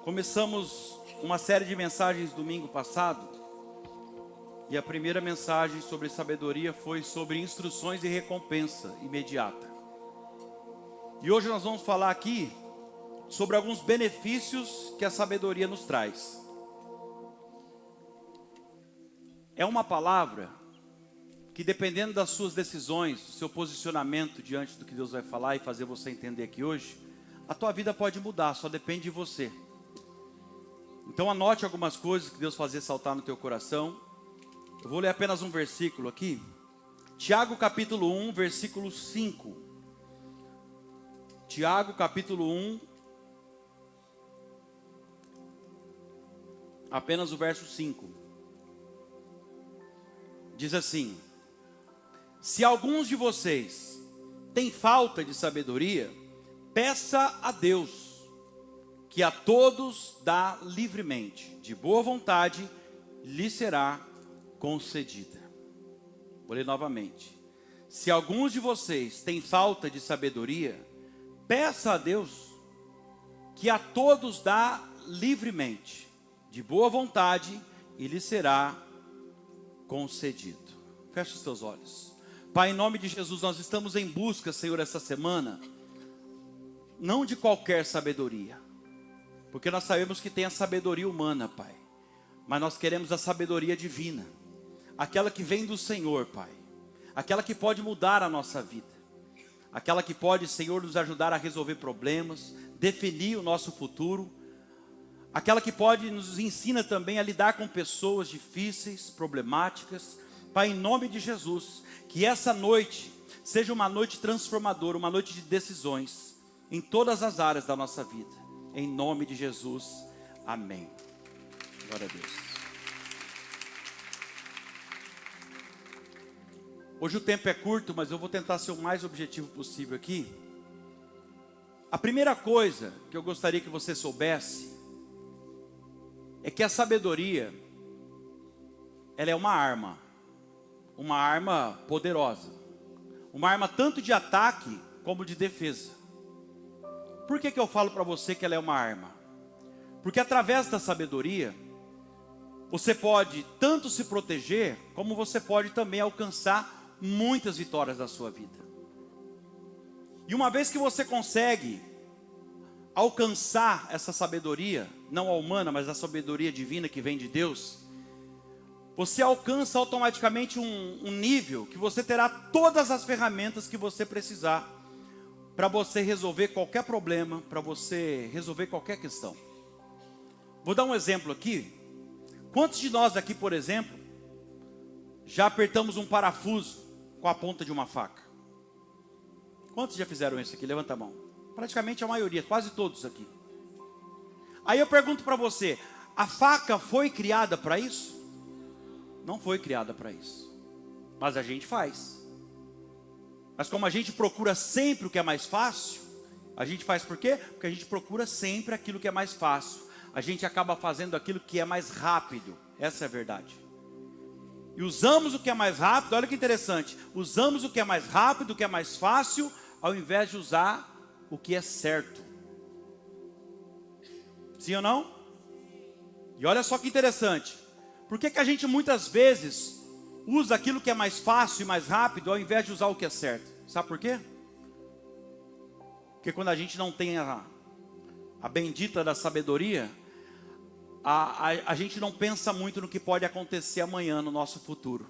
Começamos uma série de mensagens domingo passado, e a primeira mensagem sobre sabedoria foi sobre instruções e recompensa imediata. E hoje nós vamos falar aqui sobre alguns benefícios que a sabedoria nos traz. É uma palavra que, dependendo das suas decisões, do seu posicionamento diante do que Deus vai falar e fazer você entender aqui hoje, a tua vida pode mudar, só depende de você. Então anote algumas coisas que Deus fazer saltar no teu coração. Eu vou ler apenas um versículo aqui. Tiago capítulo 1, versículo 5. Tiago capítulo 1, apenas o verso 5. Diz assim: se alguns de vocês têm falta de sabedoria, peça a Deus, que a todos dá livremente, de boa vontade, lhe será concedida. Vou ler novamente. Se alguns de vocês têm falta de sabedoria, peça a Deus, que a todos dá livremente, de boa vontade, e lhe será concedido. Feche os teus olhos. Pai, em nome de Jesus, nós estamos em busca, Senhor, essa semana, não de qualquer sabedoria, porque nós sabemos que tem a sabedoria humana, Pai, mas nós queremos a sabedoria divina, aquela que vem do Senhor, Pai, aquela que pode mudar a nossa vida, aquela que pode, Senhor, nos ajudar a resolver problemas, definir o nosso futuro, aquela que pode nos ensina também a lidar com pessoas difíceis, problemáticas. Pai, em nome de Jesus, que essa noite seja uma noite transformadora, uma noite de decisões em todas as áreas da nossa vida. Em nome de Jesus, amém. Glória a Deus. Hoje o tempo é curto, mas eu vou tentar ser o mais objetivo possível aqui. A primeira coisa que eu gostaria que você soubesse é que a sabedoria, ela é uma arma poderosa, uma arma tanto de ataque como de defesa. Por que eu falo para você que ela é uma arma? Porque através da sabedoria, você pode tanto se proteger, como você pode também alcançar muitas vitórias da sua vida. E uma vez que você consegue alcançar essa sabedoria, não a humana, mas a sabedoria divina que vem de Deus, você alcança automaticamente um nível que você terá todas as ferramentas que você precisar para você resolver qualquer problema, para você resolver qualquer questão. Vou dar um exemplo aqui. Quantos de nós aqui, por exemplo, já apertamos um parafuso com a ponta de uma faca? Quantos já fizeram isso aqui? Levanta a mão. Praticamente a maioria, quase todos aqui. Aí eu pergunto para você, a faca foi criada para isso? Não foi criada para isso, mas a gente faz. Mas como a gente procura sempre o que é mais fácil, a gente faz por quê? Porque a gente procura sempre aquilo que é mais fácil. A gente acaba fazendo aquilo que é mais rápido. Essa é a verdade. E usamos o que é mais rápido, olha que interessante. Usamos o que é mais rápido, o que é mais fácil, ao invés de usar o que é certo. Sim ou não? E olha só que interessante. Por que a gente muitas vezes usa aquilo que é mais fácil e mais rápido, ao invés de usar o que é certo? Sabe por quê? Porque quando a gente não tem a bendita da sabedoria, a gente não pensa muito no que pode acontecer amanhã no nosso futuro.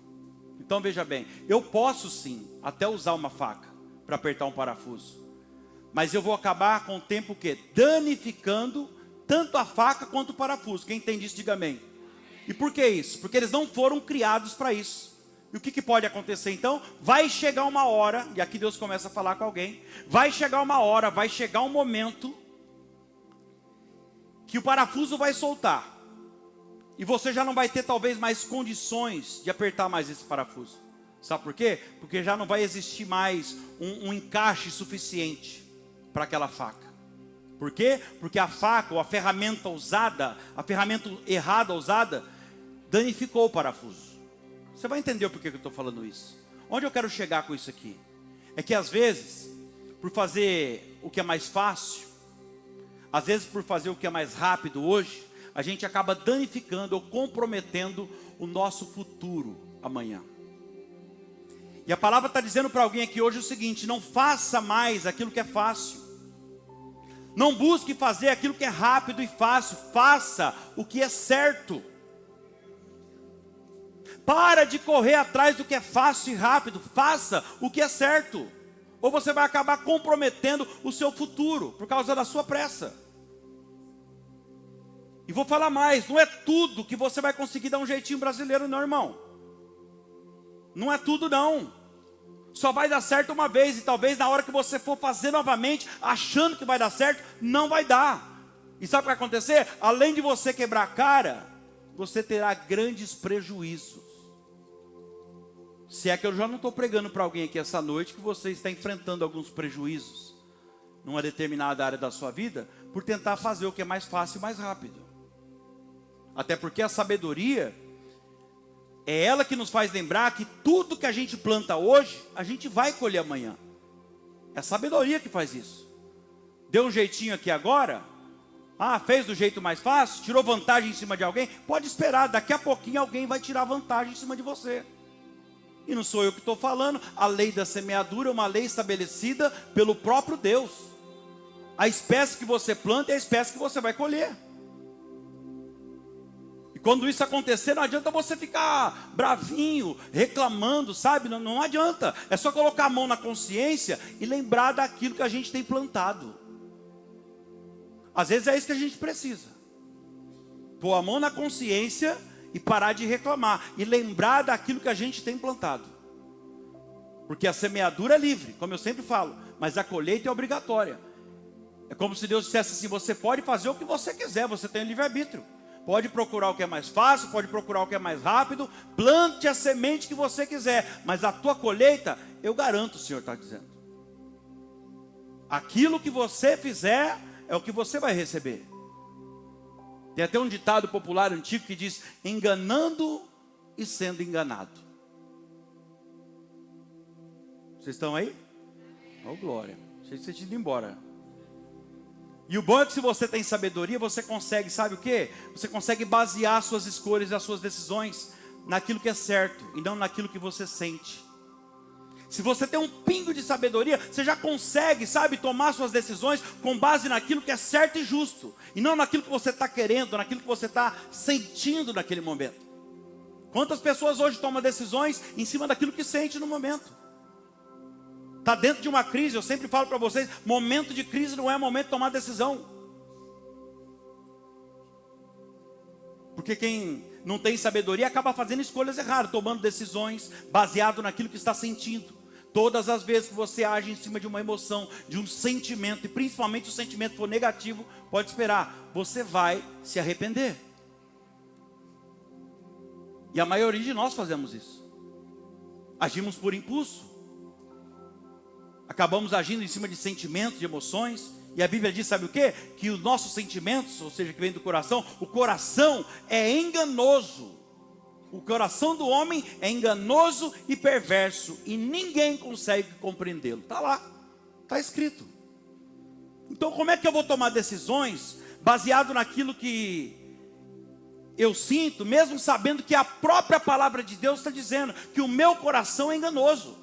Então veja bem, eu posso sim até usar uma faca para apertar um parafuso, mas eu vou acabar com o tempo que danificando tanto a faca quanto o parafuso. Quem entende isso, diga amém. E por que isso? Porque eles não foram criados para isso. E o que pode acontecer então? Vai chegar uma hora, e aqui Deus começa a falar com alguém, vai chegar uma hora, vai chegar um momento que o parafuso vai soltar, e você já não vai ter talvez mais condições de apertar mais esse parafuso. Sabe por quê? Porque já não vai existir mais um encaixe suficiente para aquela faca. Por quê? Porque a faca, ou a ferramenta usada, a ferramenta errada usada, danificou o parafuso. Você vai entender o porquê que eu estou falando isso. Onde eu quero chegar com isso aqui? É que às vezes, por fazer o que é mais fácil, Às vezes, por fazer o que é mais rápido hoje, a gente acaba danificando ou comprometendo o nosso futuro amanhã. E a palavra está dizendo para alguém aqui hoje o seguinte: não faça mais aquilo que é fácil. Não busque fazer aquilo que é rápido e fácil. Faça o que é certo. Para de correr atrás do que é fácil e rápido. Faça o que é certo. Ou você vai acabar comprometendo o seu futuro por causa da sua pressa. E vou falar mais, não é tudo que você vai conseguir dar um jeitinho brasileiro não, irmão. Não é tudo não. Só vai dar certo uma vez, e talvez na hora que você for fazer novamente, achando que vai dar certo, não vai dar. E sabe o que vai acontecer? Além de você quebrar a cara, você terá grandes prejuízos. Se é que eu já não estou pregando para alguém aqui essa noite que você está enfrentando alguns prejuízos numa determinada área da sua vida, por tentar fazer o que é mais fácil e mais rápido. Até porque a sabedoria é ela que nos faz lembrar que tudo que a gente planta hoje, a gente vai colher amanhã. É a sabedoria que faz isso. Deu um jeitinho aqui agora, fez do jeito mais fácil, tirou vantagem em cima de alguém, pode esperar, daqui a pouquinho alguém vai tirar vantagem em cima de você. E não sou eu que estou falando, a lei da semeadura é uma lei estabelecida pelo próprio Deus. A espécie que você planta é a espécie que você vai colher. E quando isso acontecer, não adianta você ficar bravinho, reclamando, sabe? Não adianta. É só colocar a mão na consciência e lembrar daquilo que a gente tem plantado. Às vezes é isso que a gente precisa. Pôr a mão na consciência e parar de reclamar. E lembrar daquilo que a gente tem plantado. Porque a semeadura é livre, como eu sempre falo. Mas a colheita é obrigatória. É como se Deus dissesse assim: você pode fazer o que você quiser, você tem livre-arbítrio. Pode procurar o que é mais fácil, pode procurar o que é mais rápido. Plante a semente que você quiser. Mas a tua colheita, eu garanto, o Senhor está dizendo. Aquilo que você fizer, é o que você vai receber. Tem até um ditado popular antigo que diz: enganando e sendo enganado. Vocês estão aí? Oh, glória. Achei que vocês tinham ido embora. E o bom é que se você tem sabedoria, você consegue, sabe o quê? Você consegue basear as suas escolhas e as suas decisões naquilo que é certo e não naquilo que você sente. Se você tem um pingo de sabedoria, você já consegue, sabe, tomar suas decisões com base naquilo que é certo e justo. E não naquilo que você está querendo, naquilo que você está sentindo naquele momento. Quantas pessoas hoje tomam decisões em cima daquilo que sente no momento? Está dentro de uma crise, eu sempre falo para vocês, momento de crise não é momento de tomar decisão. Porque quem não tem sabedoria acaba fazendo escolhas erradas, tomando decisões baseado naquilo que está sentindo. Todas as vezes que você age em cima de uma emoção, de um sentimento, e principalmente se o sentimento for negativo, pode esperar, você vai se arrepender. E a maioria de nós fazemos isso. Agimos por impulso. Acabamos agindo em cima de sentimentos, de emoções. E a Bíblia diz, sabe o quê? Que os nossos sentimentos, ou seja, que vem do coração, o coração é enganoso. O coração do homem é enganoso e perverso, e ninguém consegue compreendê-lo. Está lá, está escrito. Então como é que eu vou tomar decisões baseado naquilo que eu sinto, mesmo sabendo que a própria palavra de Deus está dizendo que o meu coração é enganoso?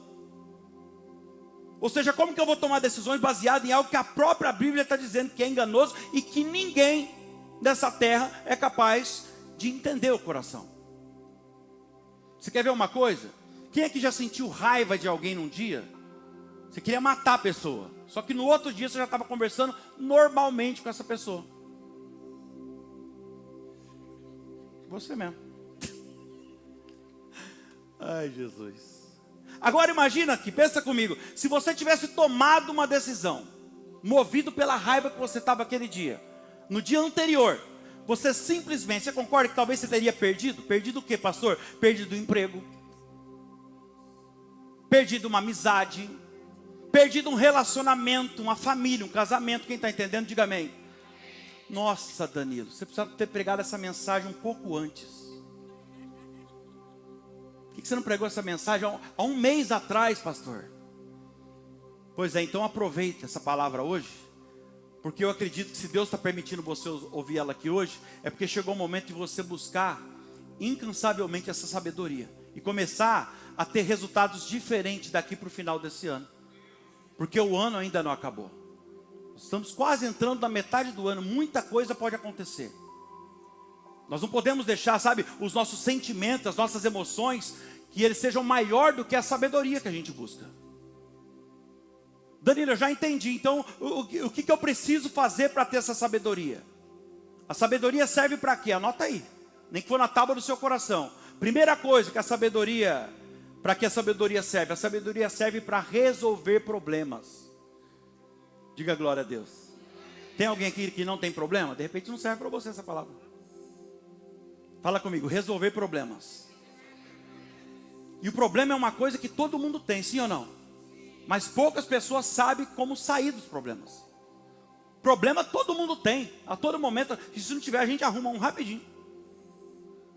Ou seja, como que eu vou tomar decisões baseadas em algo que a própria Bíblia está dizendo que é enganoso e que ninguém dessa terra é capaz de entender o coração? Você quer ver uma coisa? Quem é que já sentiu raiva de alguém num dia? Você queria matar a pessoa, só que no outro dia você já estava conversando normalmente com essa pessoa. Você mesmo. Ai, Jesus. Agora imagina aqui, pensa comigo, se você tivesse tomado uma decisão, movido pela raiva que você estava aquele dia, no dia anterior, você simplesmente, você concorda que talvez você teria perdido? Perdido o quê, pastor? Perdido o emprego, perdido uma amizade, perdido um relacionamento, uma família, um casamento. Quem está entendendo, diga amém. Nossa, Danilo, você precisava ter pregado essa mensagem um pouco antes. Por que você não pregou essa mensagem há um mês atrás, pastor? Pois é, então aproveite essa palavra hoje Porque eu acredito que se Deus está permitindo você ouvir ela aqui hoje, é porque chegou o momento de você buscar incansavelmente essa sabedoria e começar a ter resultados diferentes daqui para o final desse ano. Porque o ano ainda não acabou. Estamos quase entrando na metade do ano, muita coisa pode acontecer. Nós não podemos deixar, sabe, os nossos sentimentos, as nossas emoções, que eles sejam maior do que a sabedoria que a gente busca. Danilo, eu já entendi, então o que eu preciso fazer para ter essa sabedoria? A sabedoria serve para quê? Anota aí, nem que for na tábua do seu coração. Primeira coisa que a sabedoria, para que a sabedoria serve para resolver problemas. Diga glória a Deus. Tem alguém aqui que não tem problema? De repente não serve para você essa palavra. Fala comigo, resolver problemas. E o problema é uma coisa que todo mundo tem, sim ou não? Mas poucas pessoas sabem como sair dos problemas. Problema todo mundo tem, a todo momento. E se não tiver, a gente arruma um rapidinho.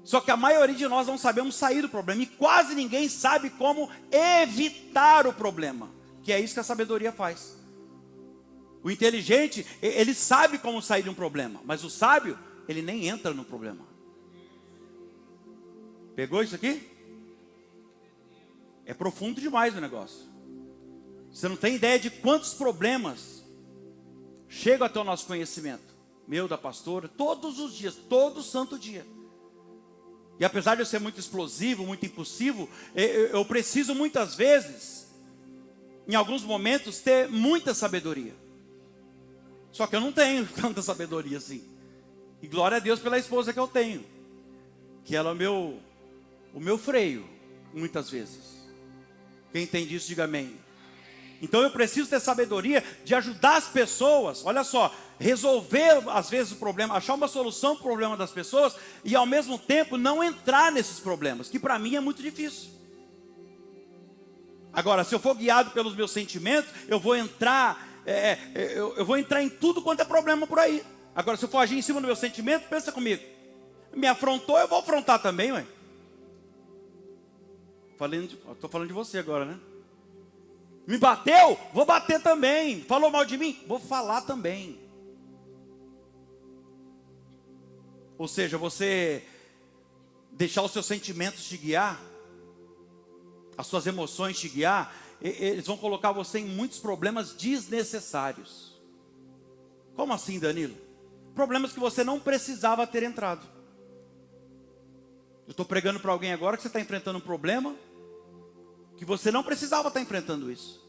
Só que a maioria de nós não sabemos sair do problema. E quase ninguém sabe como evitar o problema. Que é isso que a sabedoria faz. O inteligente, ele sabe como sair de um problema. Mas o sábio, ele nem entra no problema. Pegou isso aqui? É profundo demais o negócio. Você não tem ideia de quantos problemas chegam até o nosso conhecimento. Meu, da pastora, todos os dias, todo santo dia. E apesar de eu ser muito explosivo, muito impulsivo, eu preciso muitas vezes, em alguns momentos, ter muita sabedoria. Só que eu não tenho tanta sabedoria assim. E glória a Deus pela esposa que eu tenho. Que ela é o meu freio, muitas vezes. Quem entende isso, diga amém. Então eu preciso ter sabedoria de ajudar as pessoas, olha só, resolver às vezes o problema, achar uma solução para o problema das pessoas e ao mesmo tempo não entrar nesses problemas, que para mim é muito difícil. Agora, se eu for guiado pelos meus sentimentos, eu vou entrar em tudo quanto é problema por aí. Agora, se eu for agir em cima do meu sentimento, pensa comigo, me afrontou, eu vou afrontar também, ué. Estou falando de você agora, né? Me bateu, vou bater também. Falou mal de mim, vou falar também. Ou seja, você deixar os seus sentimentos te guiar, as suas emoções te guiar, eles vão colocar você em muitos problemas desnecessários. Como assim, Danilo? Problemas que você não precisava ter entrado. Eu estou pregando para alguém agora que você está enfrentando um problema que você não precisava estar enfrentando isso.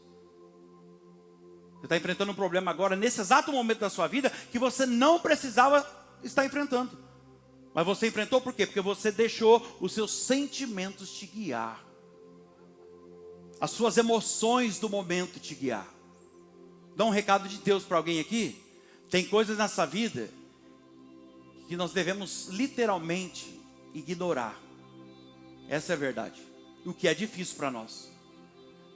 Você está enfrentando um problema agora, nesse exato momento da sua vida, que você não precisava estar enfrentando. Mas você enfrentou por quê? Porque você deixou os seus sentimentos te guiar. As suas emoções do momento te guiar. Dá um recado de Deus para alguém aqui. Tem coisas nessa vida que nós devemos literalmente ignorar. Essa é a verdade. O que é difícil para nós.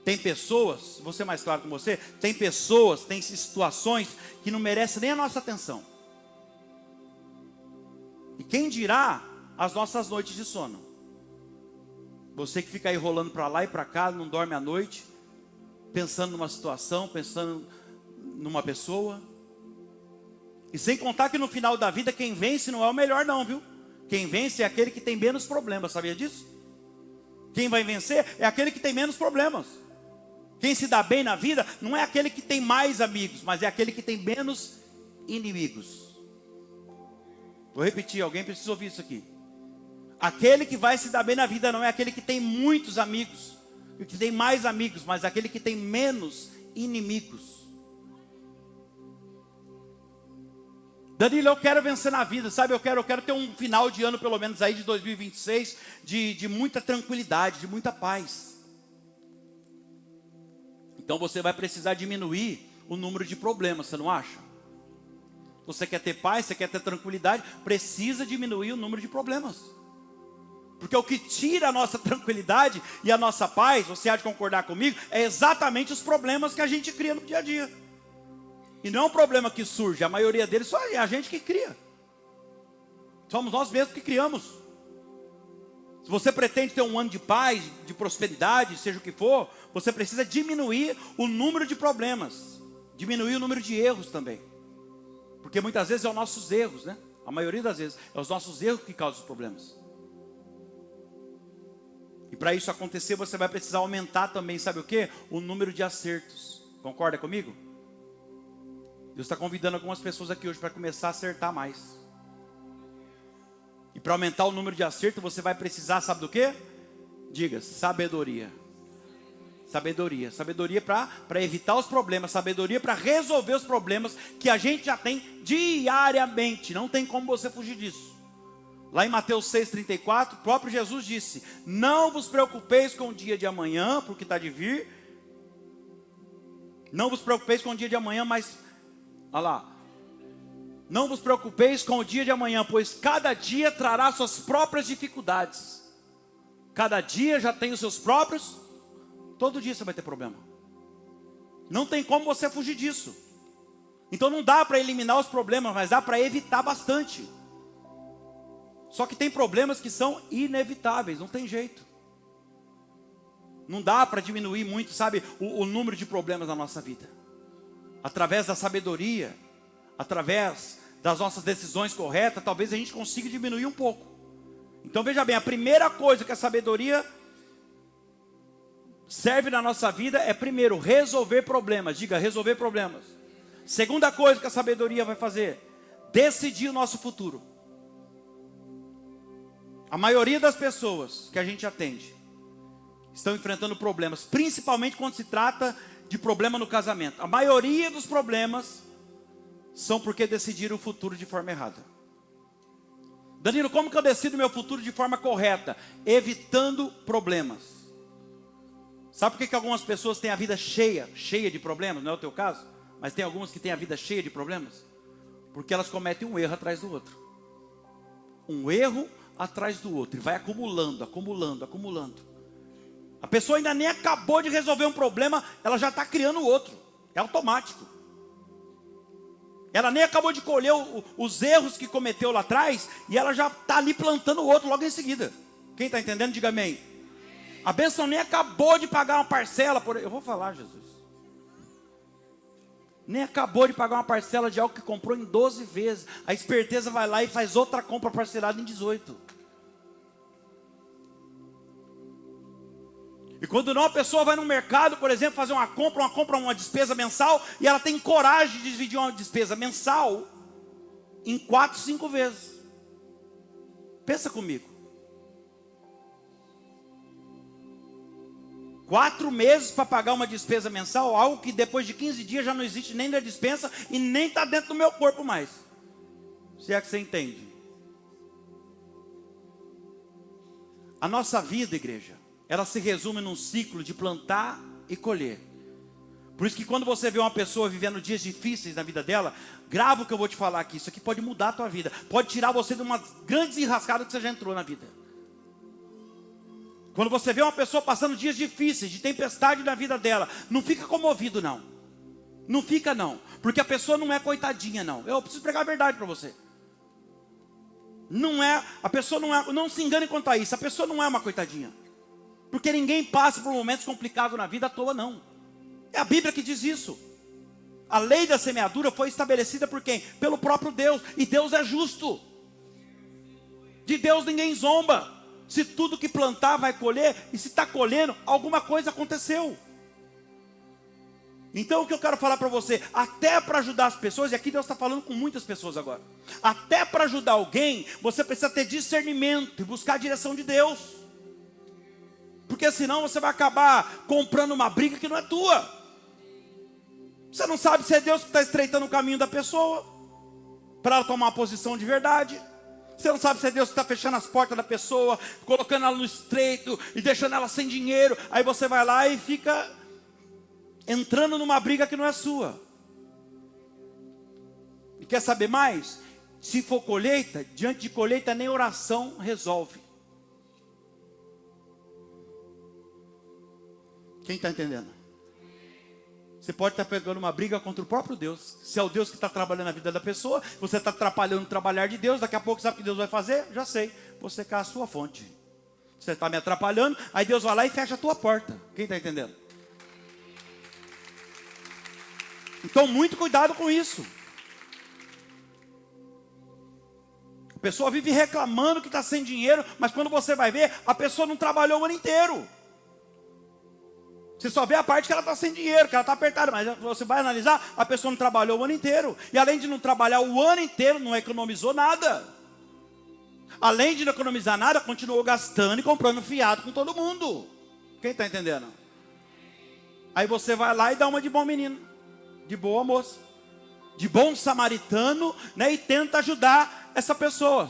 Tem pessoas, vou ser mais claro com você, tem pessoas, tem situações que não merecem nem a nossa atenção. E quem dirá as nossas noites de sono? Você que fica aí rolando para lá e para cá, não dorme à noite, pensando numa situação, pensando numa pessoa. E sem contar que no final da vida quem vence não é o melhor não, viu? Quem vence é aquele que tem menos problemas, sabia disso? Quem vai vencer é aquele que tem menos problemas. Quem se dá bem na vida não é aquele que tem mais amigos, mas é aquele que tem menos inimigos. Vou repetir, alguém precisa ouvir isso aqui. Aquele que vai se dar bem na vida não é aquele que tem muitos amigos, que tem mais amigos, mas aquele que tem menos inimigos. Danilo, eu quero vencer na vida, sabe? Eu quero ter um final de ano, pelo menos aí de 2026, de muita tranquilidade, de muita paz. Então você vai precisar diminuir o número de problemas, você não acha? Você quer ter paz, você quer ter tranquilidade, precisa diminuir o número de problemas. Porque o que tira a nossa tranquilidade e a nossa paz, você há de concordar comigo, é exatamente os problemas que a gente cria no dia a dia. E não é um problema que surge, a maioria deles só é a gente que cria. Somos nós mesmos que criamos. Se você pretende ter um ano de paz, de prosperidade, seja o que for, você precisa diminuir o número de problemas, diminuir o número de erros também. Porque muitas vezes é os nossos erros, né? A maioria das vezes é os nossos erros que causam os problemas. E para isso acontecer, você vai precisar aumentar também, sabe o quê? O número de acertos. Concorda comigo? Deus está convidando algumas pessoas aqui hoje para começar a acertar mais. E para aumentar o número de acertos, você vai precisar, sabe do quê? Diga, sabedoria. Sabedoria. Sabedoria para evitar os problemas. Sabedoria para resolver os problemas que a gente já tem diariamente. Não tem como você fugir disso. Lá em Mateus 6,34, o próprio Jesus disse: não vos preocupeis com o dia de amanhã, porque está de vir. Não vos preocupeis com o dia de amanhã, mas... olha lá. Não vos preocupeis com o dia de amanhã, pois cada dia trará suas próprias dificuldades. Cada dia já tem os seus próprios. Todo dia você vai ter problema. Não tem como você fugir disso. Então não dá para eliminar os problemas, mas dá para evitar bastante. Só que tem problemas que são inevitáveis, não tem jeito. Não dá para diminuir muito, sabe, o número de problemas na nossa vida. Através da sabedoria, através das nossas decisões corretas, talvez a gente consiga diminuir um pouco. Então veja bem, a primeira coisa que a sabedoria serve na nossa vida é, primeiro, resolver problemas. Diga, resolver problemas. Segunda coisa que a sabedoria vai fazer: decidir o nosso futuro. A maioria das pessoas que a gente atende estão enfrentando problemas, principalmente quando se trata de problema no casamento. A maioria dos problemas são porque decidiram o futuro de forma errada. Danilo, como que eu decido meu futuro de forma correta? Evitando problemas. Sabe por que algumas pessoas têm a vida cheia de problemas? Não é o teu caso, mas tem algumas que têm a vida cheia de problemas. Porque elas cometem um erro atrás do outro. Um erro atrás do outro. E vai acumulando. A pessoa ainda nem acabou de resolver um problema, ela já está criando outro. É automático. Ela nem acabou de colher os erros que cometeu lá atrás, e ela já está ali plantando o outro logo em seguida. Quem está entendendo, diga amém. A bênção nem acabou de pagar uma parcela. Eu vou falar, Jesus. Nem acabou de pagar uma parcela de algo que comprou em 12 vezes. A esperteza vai lá e faz outra compra parcelada em 18. E quando não, a pessoa vai no mercado, por exemplo, fazer uma despesa mensal, e ela tem coragem de dividir uma despesa mensal em 4, 5 vezes. Pensa comigo. 4 meses para pagar uma despesa mensal, algo que depois de 15 dias já não existe nem na dispensa e nem está dentro do meu corpo mais. Se é que você entende. A nossa vida, igreja, ela se resume num ciclo de plantar e colher. Por isso que quando você vê uma pessoa vivendo dias difíceis na vida dela, grava o que eu vou te falar aqui. Isso aqui pode mudar a tua vida. Pode tirar você de uma grande enrascada que você já entrou na vida. Quando você vê uma pessoa passando dias difíceis, de tempestade na vida dela, não fica comovido não. Não fica não. Porque a pessoa não é coitadinha não. Eu preciso pregar a verdade para você. Não é, a pessoa não é, não se engane quanto a isso. A pessoa não é uma coitadinha. Porque ninguém passa por momentos complicados na vida à toa, não. É a Bíblia que diz isso. A lei da semeadura foi estabelecida por quem? Pelo próprio Deus. E Deus é justo. De Deus ninguém zomba. Se tudo que plantar vai colher, e se está colhendo, alguma coisa aconteceu. Então o que eu quero falar para você, até para ajudar as pessoas, e aqui Deus está falando com muitas pessoas agora. Até para ajudar alguém, você precisa ter discernimento e buscar a direção de Deus. Porque senão você vai acabar comprando uma briga que não é tua. Você não sabe se é Deus que está estreitando o caminho da pessoa para ela tomar uma posição de verdade. Você não sabe se é Deus que está fechando as portas da pessoa, colocando ela no estreito e deixando ela sem dinheiro. Aí você vai lá e fica entrando numa briga que não é sua. E quer saber mais? Se for colheita, diante de colheita nem oração resolve. Quem está entendendo? Você pode estar pegando uma briga contra o próprio Deus. Se é o Deus que está trabalhando na vida da pessoa, você está atrapalhando o trabalhar de Deus. Daqui a pouco sabe o que Deus vai fazer? Já sei, vou secar a sua fonte. Você está me atrapalhando, aí Deus vai lá e fecha a tua porta. Quem está entendendo? Então muito cuidado com isso. A pessoa vive reclamando que está sem dinheiro, mas quando você vai ver, a pessoa não trabalhou o ano inteiro. Você só vê a parte que ela está sem dinheiro, que ela está apertada, mas você vai analisar, a pessoa não trabalhou o ano inteiro. E além de não trabalhar o ano inteiro, não economizou nada. Além de não economizar nada, continuou gastando e comprando fiado com todo mundo. Quem está entendendo? Aí você vai lá e dá uma de bom menino, de boa moça, de bom samaritano, né, e tenta ajudar essa pessoa.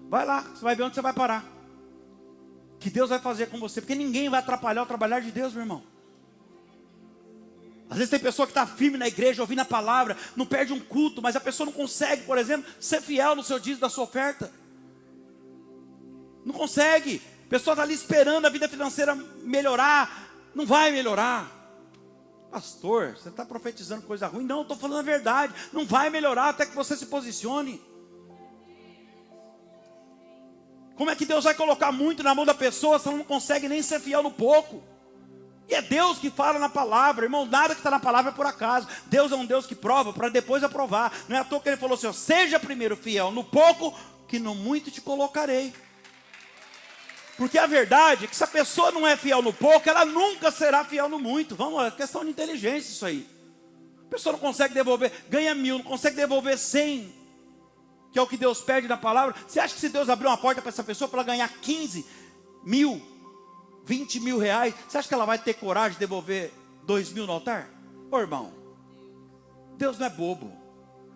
Vai lá, você vai ver onde você vai parar. Que Deus vai fazer com você, porque ninguém vai atrapalhar o trabalhar de Deus, meu irmão. Às vezes tem pessoa que está firme na igreja, ouvindo a palavra, não perde um culto, mas a pessoa não consegue, por exemplo, ser fiel no seu dízimo da sua oferta. Não consegue. A pessoa está ali esperando a vida financeira melhorar, não vai melhorar. Pastor, você está profetizando coisa ruim? Não, eu estou falando a verdade. Não vai melhorar até que você se posicione. Como é que Deus vai colocar muito na mão da pessoa se ela não consegue nem ser fiel no pouco? E é Deus que fala na palavra, irmão, nada que está na palavra é por acaso. Deus é um Deus que prova para depois aprovar. Não é à toa que Ele falou assim, ó, seja primeiro fiel no pouco, que no muito te colocarei. Porque a verdade é que se a pessoa não é fiel no pouco, ela nunca será fiel no muito. Vamos, é questão de inteligência isso aí. A pessoa não consegue devolver, ganha 1.000, não consegue devolver 100, que é o que Deus pede na palavra. Você acha que se Deus abrir uma porta para essa pessoa, para ela ganhar 15 mil, 20 mil reais, você acha que ela vai ter coragem de devolver 2.000 no altar? Ô irmão, Deus não é bobo.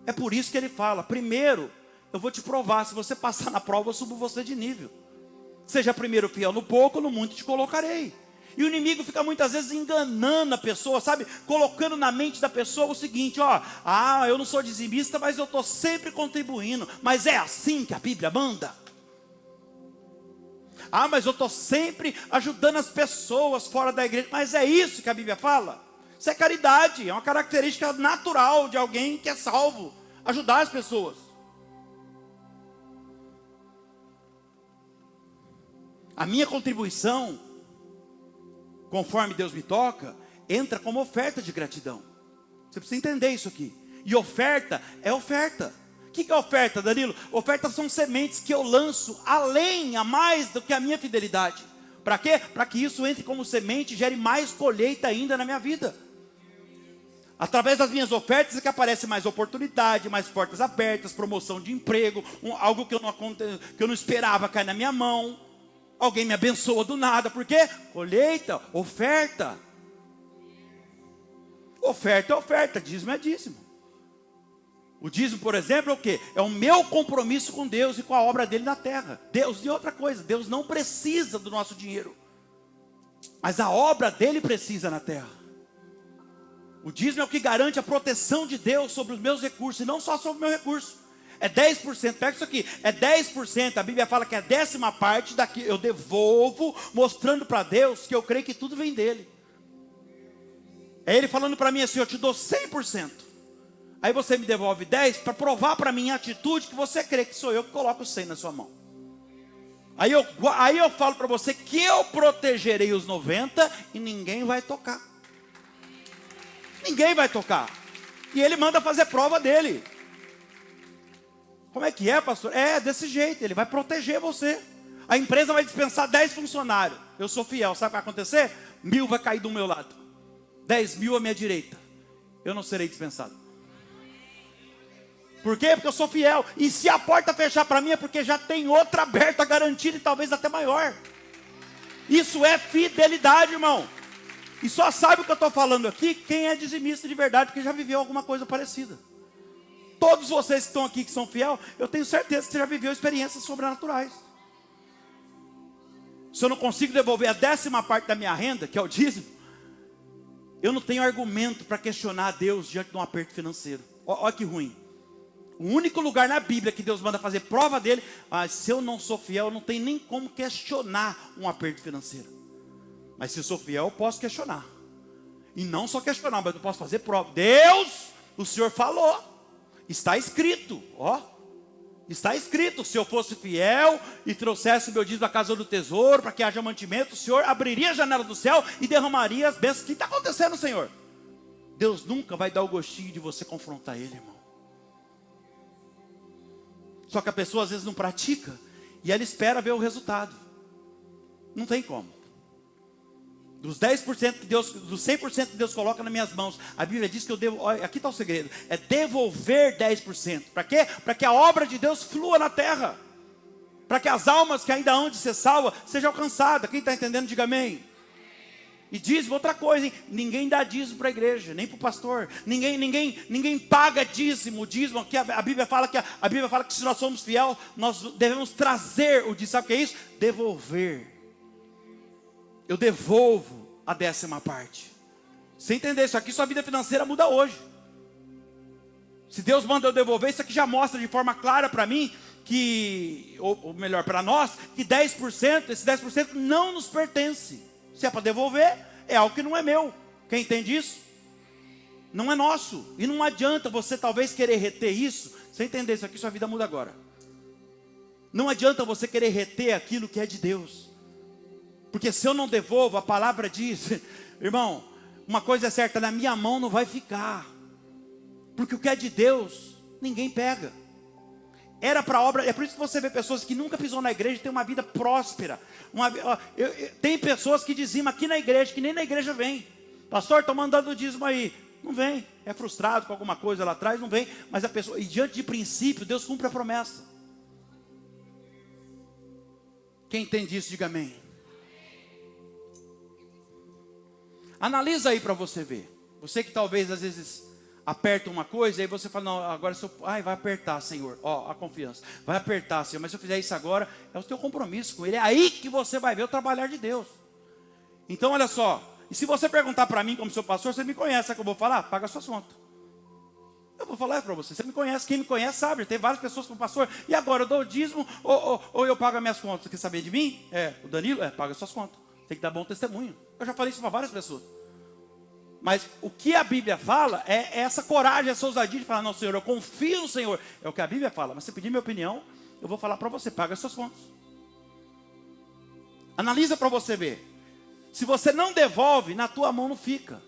É por isso que Ele fala, primeiro, eu vou te provar, se você passar na prova, eu subo você de nível. Seja primeiro fiel no pouco, no muito te colocarei. E o inimigo fica muitas vezes enganando a pessoa, sabe? Colocando na mente da pessoa o seguinte, ó, eu não sou dizimista, mas eu estou sempre contribuindo. Mas é assim que a Bíblia manda? Mas eu estou sempre ajudando as pessoas fora da igreja. Mas é isso que a Bíblia fala? Isso é caridade, é uma característica natural de alguém que é salvo. Ajudar as pessoas. A minha contribuição, conforme Deus me toca, entra como oferta de gratidão. Você precisa entender isso aqui. E oferta é oferta. O que é oferta, Danilo? Oferta são sementes que eu lanço a mais do que a minha fidelidade. Para quê? Para que isso entre como semente e gere mais colheita ainda na minha vida. Através das minhas ofertas é que aparece mais oportunidade, mais portas abertas, promoção de emprego, algo que eu não esperava cair na minha mão. Alguém me abençoa do nada, por quê? Colheita, oferta. Oferta é oferta, dízimo é dízimo. O dízimo, por exemplo, é o quê? É o meu compromisso com Deus e com a obra dele na terra. Deus, e outra coisa, Deus não precisa do nosso dinheiro, mas a obra dele precisa na terra. O dízimo é o que garante a proteção de Deus sobre os meus recursos, e não só sobre o meu recurso. É 10%, pega isso aqui, é 10%, a Bíblia fala que é a 10ª parte daqui, eu devolvo, mostrando para Deus que eu creio que tudo vem dele. É Ele falando para mim assim, eu te dou 100%, aí você me devolve 10%, para provar para mim a atitude que você crê que sou eu que coloco o 100 na sua mão. Aí eu falo para você que eu protegerei os 90 e ninguém vai tocar. Ninguém vai tocar. E Ele manda fazer prova dele. Como é que é, pastor? É desse jeito, Ele vai proteger você. A empresa vai dispensar 10 funcionários. Eu sou fiel, sabe o que vai acontecer? 1.000 vai cair do meu lado, 10.000 à minha direita. Eu não serei dispensado. Por quê? Porque eu sou fiel. E se a porta fechar para mim é porque já tem outra aberta, garantida e talvez até maior. Isso é fidelidade, irmão. E só sabe o que eu estou falando aqui quem é dizimista de verdade, porque já viveu alguma coisa parecida. Todos vocês que estão aqui, que são fiel, eu tenho certeza que você já viveu experiências sobrenaturais. Se eu não consigo devolver a 10ª parte da minha renda, que é o dízimo, eu não tenho argumento para questionar a Deus diante de um aperto financeiro. Olha que ruim. O único lugar na Bíblia que Deus manda fazer prova dele, se eu não sou fiel, eu não tenho nem como questionar um aperto financeiro. Mas se eu sou fiel, eu posso questionar. E não só questionar, mas eu posso fazer prova. Deus, o Senhor falou. Está escrito, está escrito, se eu fosse fiel e trouxesse o meu dízimo da casa do tesouro, para que haja mantimento, o Senhor abriria a janela do céu e derramaria as bênçãos. O que está acontecendo, Senhor? Deus nunca vai dar o gostinho de você confrontar Ele, irmão. Só que a pessoa às vezes não pratica e ela espera ver o resultado. Não tem como. Dos 10% que Deus, dos 100% que Deus coloca nas minhas mãos, a Bíblia diz que eu devo, olha, aqui está o segredo, é devolver 10%. Para quê? Para que a obra de Deus flua na terra. Para que as almas que ainda hão de ser salvas sejam alcançadas. Quem está entendendo, diga amém. E dízimo, outra coisa, hein? Ninguém dá dízimo para a igreja, nem para o pastor. Ninguém paga dízimo. O dízimo, aqui a Bíblia fala que se nós somos fiel, nós devemos trazer o dízimo. Sabe o que é isso? Devolver. Eu devolvo a 10ª parte. Você entender isso aqui, sua vida financeira muda hoje. Se Deus manda eu devolver, isso aqui já mostra de forma clara para mim que, ou melhor, para nós, que 10%, esse 10% não nos pertence. Se é para devolver, é algo que não é meu. Quem entende isso? Não é nosso. E não adianta você talvez querer reter isso. Você entender isso aqui, sua vida muda agora. Não adianta você querer reter aquilo que é de Deus. Porque se eu não devolvo, a palavra diz, irmão, uma coisa é certa, na minha mão não vai ficar. Porque o que é de Deus, ninguém pega. Era para obra, é por isso que você vê pessoas que nunca pisou na igreja e tem uma vida próspera. Tem pessoas que dizimam aqui na igreja, que nem na igreja vem. Pastor, estou mandando o dízimo aí. Não vem, é frustrado com alguma coisa lá atrás, não vem. Mas a pessoa, e diante de princípio, Deus cumpre a promessa. Quem entende isso, diga amém. Analisa aí para você ver. Você que talvez às vezes aperta uma coisa, aí você fala, não, agora se eu, vai apertar, Senhor, ó, a confiança, vai apertar, Senhor, mas se eu fizer isso agora, é o teu compromisso com Ele, é aí que você vai ver o trabalhar de Deus. Então olha só, e se você perguntar para mim como seu pastor, você me conhece, sabe o que eu vou falar? Paga suas contas. Eu vou falar para você, você me conhece, quem me conhece sabe, tem várias pessoas como pastor, e agora eu dou o dízimo, ou eu pago as minhas contas, você quer saber de mim? O Danilo, paga suas contas, tem que dar bom testemunho. Eu já falei isso para várias pessoas. Mas o que a Bíblia fala é essa coragem, essa ousadia de falar, não, Senhor, eu confio no Senhor. É o que a Bíblia fala, mas se pedir minha opinião, eu vou falar para você, paga as suas contas. Analisa para você ver. Se você não devolve, na tua mão não fica.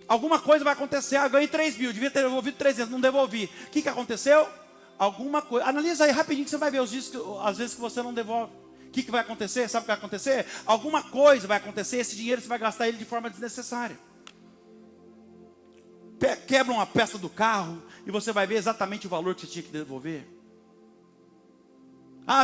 Alguma coisa vai acontecer, ganhei 3 mil, devia ter devolvido 300, não devolvi. O que aconteceu? Alguma coisa, analisa aí rapidinho que você vai ver os dias, às vezes que você não devolve. O que vai acontecer? Sabe o que vai acontecer? Alguma coisa vai acontecer, esse dinheiro você vai gastar ele de forma desnecessária. Quebra uma peça do carro e você vai ver exatamente o valor que você tinha que devolver.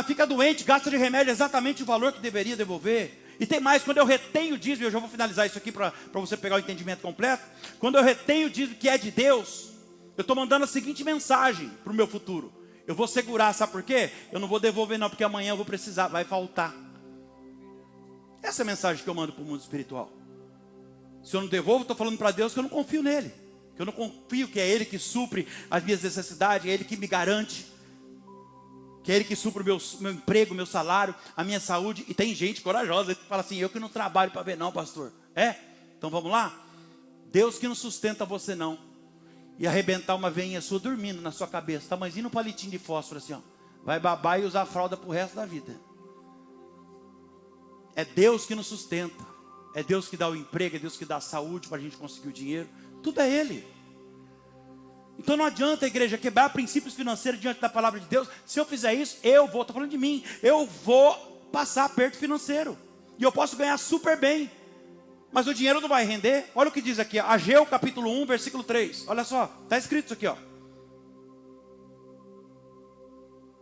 Fica doente, gasta de remédio exatamente o valor que deveria devolver. E tem mais, quando eu retenho o dízimo, eu já vou finalizar isso aqui para você pegar o entendimento completo. Quando eu retenho o dízimo que é de Deus, eu estou mandando a seguinte mensagem para o meu futuro. Eu vou segurar, sabe por quê? Eu não vou devolver não, porque amanhã eu vou precisar, vai faltar. Essa é a mensagem que eu mando para o mundo espiritual. Se eu não devolvo, estou falando para Deus que eu não confio nele. Que eu não confio que é Ele que supre as minhas necessidades, é Ele que me garante. Que é Ele que supre o meu emprego, meu salário, a minha saúde. E tem gente corajosa que fala assim, eu que não trabalho para ver não, pastor. Então vamos lá? Deus que não sustenta você não. E arrebentar uma veinha sua dormindo na sua cabeça, tamanhozinho um palitinho de fósforo assim, ó. Vai babar e usar fralda pro resto da vida. É Deus que nos sustenta. É Deus que dá o emprego, é Deus que dá a saúde para a gente conseguir o dinheiro. Tudo é Ele. Então não adianta a igreja quebrar princípios financeiros diante da palavra de Deus. Se eu fizer isso, estou falando de mim, eu vou passar aperto financeiro. E eu posso ganhar super bem. Mas o dinheiro não vai render. Olha o que diz aqui, Ageu capítulo 1, versículo 3. Olha só, está escrito isso aqui, ó.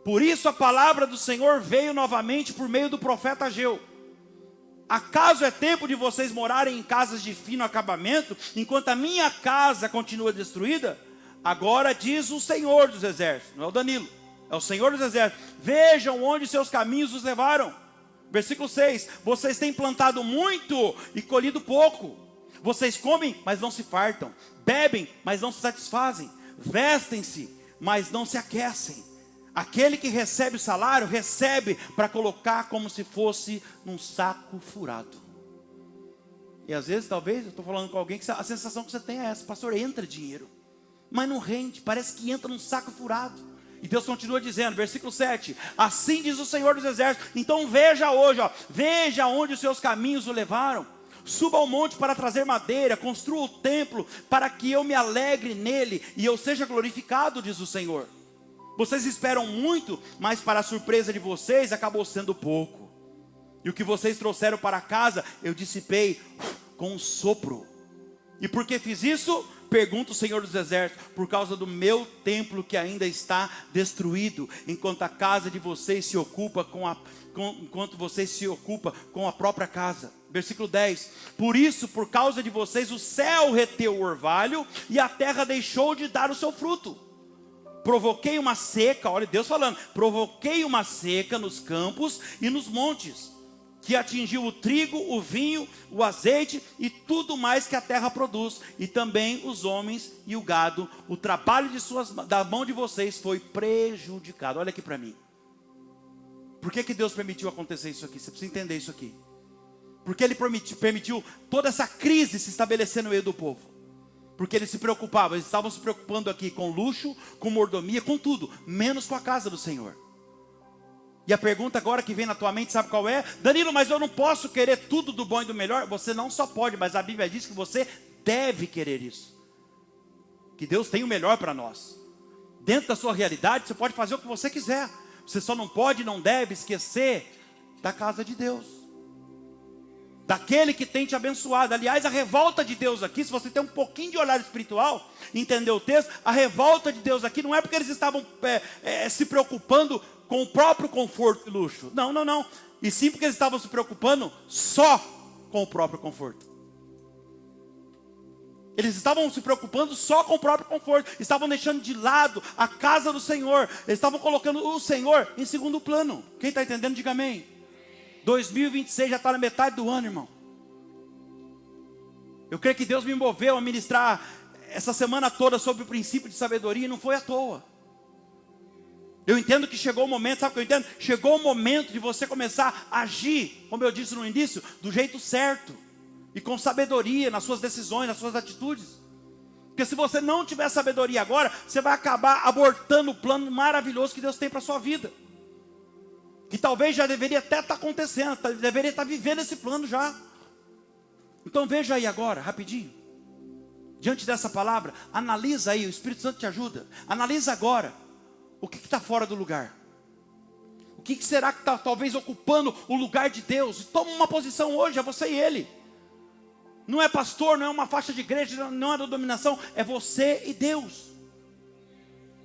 Por isso a palavra do Senhor veio novamente por meio do profeta Ageu. Acaso é tempo de vocês morarem em casas de fino acabamento, enquanto a minha casa continua destruída? Agora diz o Senhor dos exércitos, não é o Danilo, é o Senhor dos exércitos. Vejam onde seus caminhos os levaram. Versículo 6, vocês têm plantado muito e colhido pouco. Vocês comem, mas não se fartam. Bebem, mas não se satisfazem. Vestem-se, mas não se aquecem. Aquele que recebe o salário, recebe para colocar como se fosse num saco furado. E às vezes, talvez, eu estou falando com alguém que a sensação que você tem é essa. Pastor, entra dinheiro, mas não rende, parece que entra num saco furado. E Deus continua dizendo, versículo 7, assim diz o Senhor dos exércitos, então veja hoje, veja onde os seus caminhos o levaram, suba ao monte para trazer madeira, construa o templo, para que eu me alegre nele, e eu seja glorificado, diz o Senhor. Vocês esperam muito, mas para a surpresa de vocês, acabou sendo pouco. E o que vocês trouxeram para casa, eu dissipei com um sopro. E por que fiz isso? Pergunta o Senhor dos Exércitos: por causa do meu templo que ainda está destruído, enquanto a casa de vocês se ocupa enquanto vocês se ocupam com a própria casa. Versículo 10: por isso, por causa de vocês, o céu reteu o orvalho e a terra deixou de dar o seu fruto. Provoquei uma seca, olha Deus falando, provoquei uma seca nos campos e nos montes, que atingiu o trigo, o vinho, o azeite e tudo mais que a terra produz, e também os homens e o gado. O trabalho da mão de vocês foi prejudicado. Olha aqui para mim. Por que Deus permitiu acontecer isso aqui? Você precisa entender isso aqui. Porque Ele permitiu toda essa crise se estabelecer no meio do povo. Porque eles se preocupavam, eles estavam se preocupando aqui com luxo, com mordomia, com tudo, menos com a casa do Senhor. E a pergunta agora que vem na tua mente, sabe qual é? Danilo, mas eu não posso querer tudo do bom e do melhor. Você não só pode, mas a Bíblia diz que você deve querer isso. Que Deus tem o melhor para nós. Dentro da sua realidade, você pode fazer o que você quiser. Você só não pode e não deve esquecer da casa de Deus. Daquele que tem te abençoado. Aliás, a revolta de Deus aqui, se você tem um pouquinho de olhar espiritual, entender o texto, a revolta de Deus aqui não é porque eles estavam se preocupando com o próprio conforto e luxo. Não, não, não. E sim porque eles estavam se preocupando só com o próprio conforto. Eles estavam se preocupando só com o próprio conforto. Estavam deixando de lado a casa do Senhor. Eles estavam colocando o Senhor em segundo plano. Quem está entendendo, diga amém. 2026 já está na metade do ano, irmão. Eu creio que Deus me moveu a ministrar essa semana toda sobre o princípio de sabedoria, e não foi à toa. Eu entendo que chegou o momento, sabe o que eu entendo? Chegou o momento de você começar a agir, como eu disse no início, do jeito certo. E com sabedoria nas suas decisões, nas suas atitudes. Porque se você não tiver sabedoria agora, você vai acabar abortando o plano maravilhoso que Deus tem para a sua vida. Que talvez já deveria até estar acontecendo, deveria estar vivendo esse plano já. Então veja aí agora, rapidinho. Diante dessa palavra, analisa aí, o Espírito Santo te ajuda. Analisa agora, o que está fora do lugar. O que será que está talvez ocupando o lugar de Deus? Toma uma posição hoje, é você e Ele. Não é pastor, não é uma faixa de igreja, não é da dominação, é você e Deus.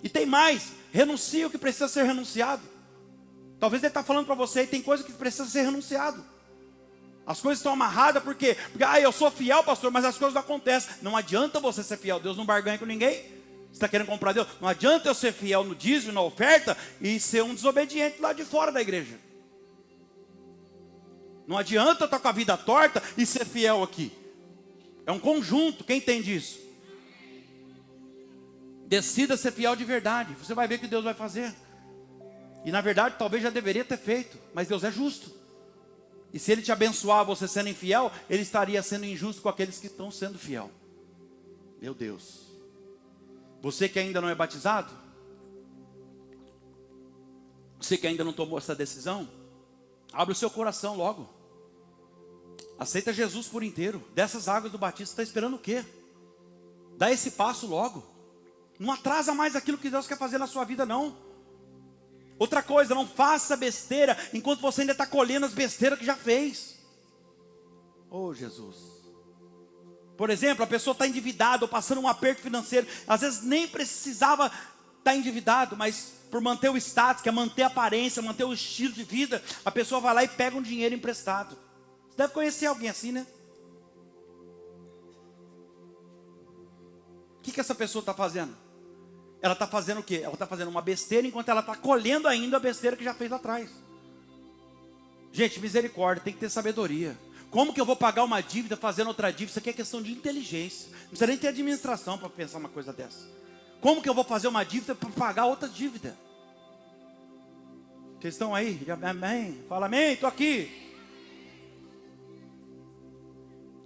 E tem mais, renuncia o que precisa ser renunciado. Talvez Ele está falando para você, tem coisa que precisa ser renunciado. As coisas estão amarradas porque eu sou fiel, pastor, mas as coisas não acontecem. Não adianta você ser fiel, Deus não barganha com ninguém. Você está querendo comprar Deus? Não adianta eu ser fiel no dízimo, na oferta, e ser um desobediente lá de fora da igreja. Não adianta eu estar com a vida torta e ser fiel aqui. É um conjunto, quem entende isso? Decida ser fiel de verdade, você vai ver o que Deus vai fazer. E na verdade talvez já deveria ter feito, mas Deus é justo. E se Ele te abençoar você sendo infiel, Ele estaria sendo injusto com aqueles que estão sendo fiel. Meu Deus. Você que ainda não é batizado, você que ainda não tomou essa decisão, abre o seu coração logo. Aceita Jesus por inteiro. Dessas águas do batismo, você está esperando o quê? Dá esse passo logo. Não atrasa mais aquilo que Deus quer fazer na sua vida, não. Outra coisa, não faça besteira enquanto você ainda está colhendo as besteiras que já fez. Oh Jesus. Por exemplo, a pessoa está endividada ou passando um aperto financeiro. Às vezes nem precisava estar endividado, mas por manter o status, quer manter a aparência, manter o estilo de vida, a pessoa vai lá e pega um dinheiro emprestado. Você deve conhecer alguém assim, né? O que essa pessoa está fazendo? Ela está fazendo o quê? Ela está fazendo uma besteira enquanto ela está colhendo ainda a besteira que já fez lá atrás. Gente, misericórdia, tem que ter sabedoria. Como que eu vou pagar uma dívida fazendo outra dívida? Isso aqui é questão de inteligência. Não precisa nem ter administração para pensar uma coisa dessa. Como que eu vou fazer uma dívida para pagar outra dívida? Vocês estão aí? Amém? Fala amém, estou aqui.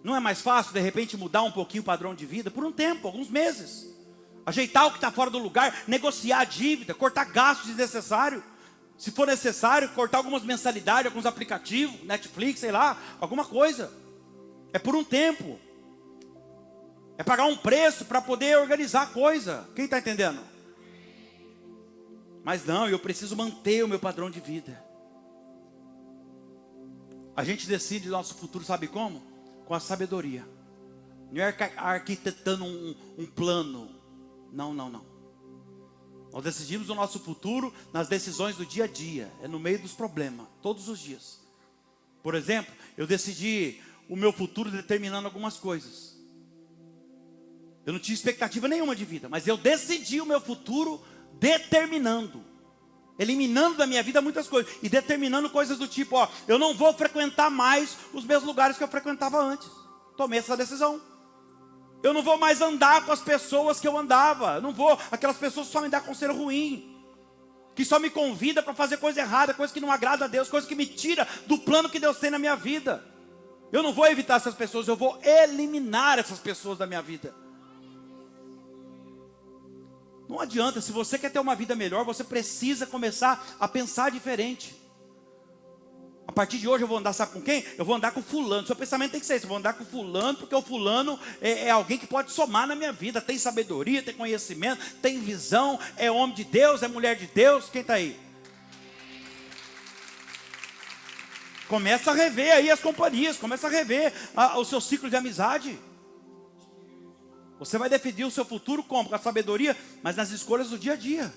Não é mais fácil de repente mudar um pouquinho o padrão de vida? Por um tempo, alguns meses. Ajeitar o que está fora do lugar, negociar a dívida, cortar gastos desnecessários. Se for necessário, cortar algumas mensalidades, alguns aplicativos, Netflix, sei lá, alguma coisa. É por um tempo. É pagar um preço para poder organizar a coisa. Quem está entendendo? Mas não, eu preciso manter o meu padrão de vida. A gente decide nosso futuro, sabe como? Com a sabedoria. Não é arquitetando um plano. Não. Nós decidimos o nosso futuro nas decisões do dia a dia. É no meio dos problemas, todos os dias. Por exemplo, eu decidi o meu futuro determinando algumas coisas. Eu não tinha expectativa nenhuma de vida, mas eu decidi o meu futuro determinando, eliminando da minha vida muitas coisas e determinando coisas do tipo, ó, eu não vou frequentar mais os mesmos lugares que eu frequentava antes. Tomei essa decisão. Eu não vou mais andar com as pessoas que eu andava. Eu não vou, aquelas pessoas só me dão conselho ruim, que só me convida para fazer coisa errada, coisa que não agrada a Deus, coisa que me tira do plano que Deus tem na minha vida. Eu não vou evitar essas pessoas, eu vou eliminar essas pessoas da minha vida. Não adianta, se você quer ter uma vida melhor, você precisa começar a pensar diferente. A partir de hoje eu vou andar, sabe com quem? Eu vou andar com fulano. Seu pensamento tem que ser esse, eu vou andar com fulano, porque o fulano é alguém que pode somar na minha vida. Tem sabedoria, tem conhecimento, tem visão, é homem de Deus, é mulher de Deus. Quem está aí? Começa a rever aí as companhias, começa a rever o seu ciclo de amizade. Você vai definir o seu futuro como? Com a sabedoria, mas nas escolhas do dia a dia.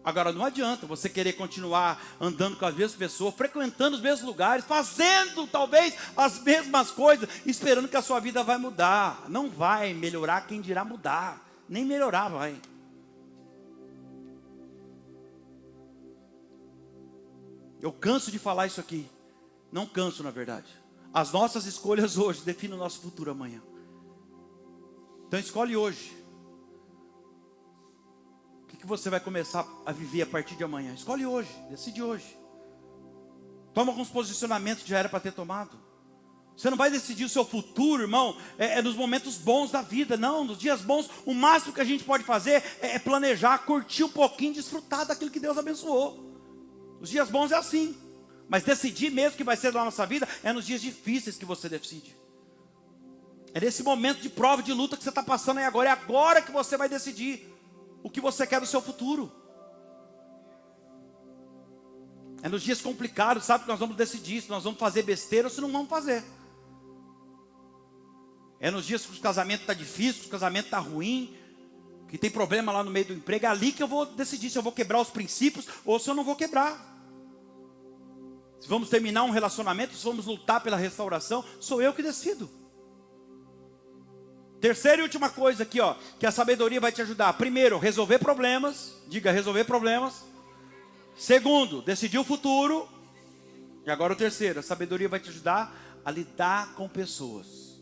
Agora não adianta você querer continuar andando com as mesmas pessoas, frequentando os mesmos lugares, fazendo talvez as mesmas coisas, esperando que a sua vida vai mudar. Não vai melhorar, quem dirá mudar. Nem melhorar vai. Eu canso de falar isso aqui. Não canso, na verdade. As nossas escolhas hoje definem o nosso futuro amanhã. Então escolhe hoje. O que você vai começar a viver a partir de amanhã? Escolhe hoje, decide hoje. Toma alguns posicionamentos que já era para ter tomado. Você não vai decidir o seu futuro, irmão, nos momentos bons da vida. Não, nos dias bons, o máximo que a gente pode fazer é planejar, curtir um pouquinho, desfrutar daquilo que Deus abençoou. Os dias bons é assim. Mas decidir mesmo que vai ser da nossa vida é nos dias difíceis que você decide. É nesse momento de prova, de luta que você está passando aí agora. É agora que você vai decidir o que você quer do seu futuro. É nos dias complicados, sabe, que nós vamos decidir se nós vamos fazer besteira ou se não vamos fazer. É nos dias que o casamento está difícil, que o casamento está ruim, que tem problema lá no meio do emprego. É ali que eu vou decidir se eu vou quebrar os princípios ou se eu não vou quebrar. Se vamos terminar um relacionamento, se vamos lutar pela restauração, sou eu que decido. Terceira e última coisa aqui, ó, que a sabedoria vai te ajudar. Primeiro, resolver problemas. Diga, resolver problemas. Segundo, decidir o futuro. E agora o terceiro, a sabedoria vai te ajudar a lidar com pessoas.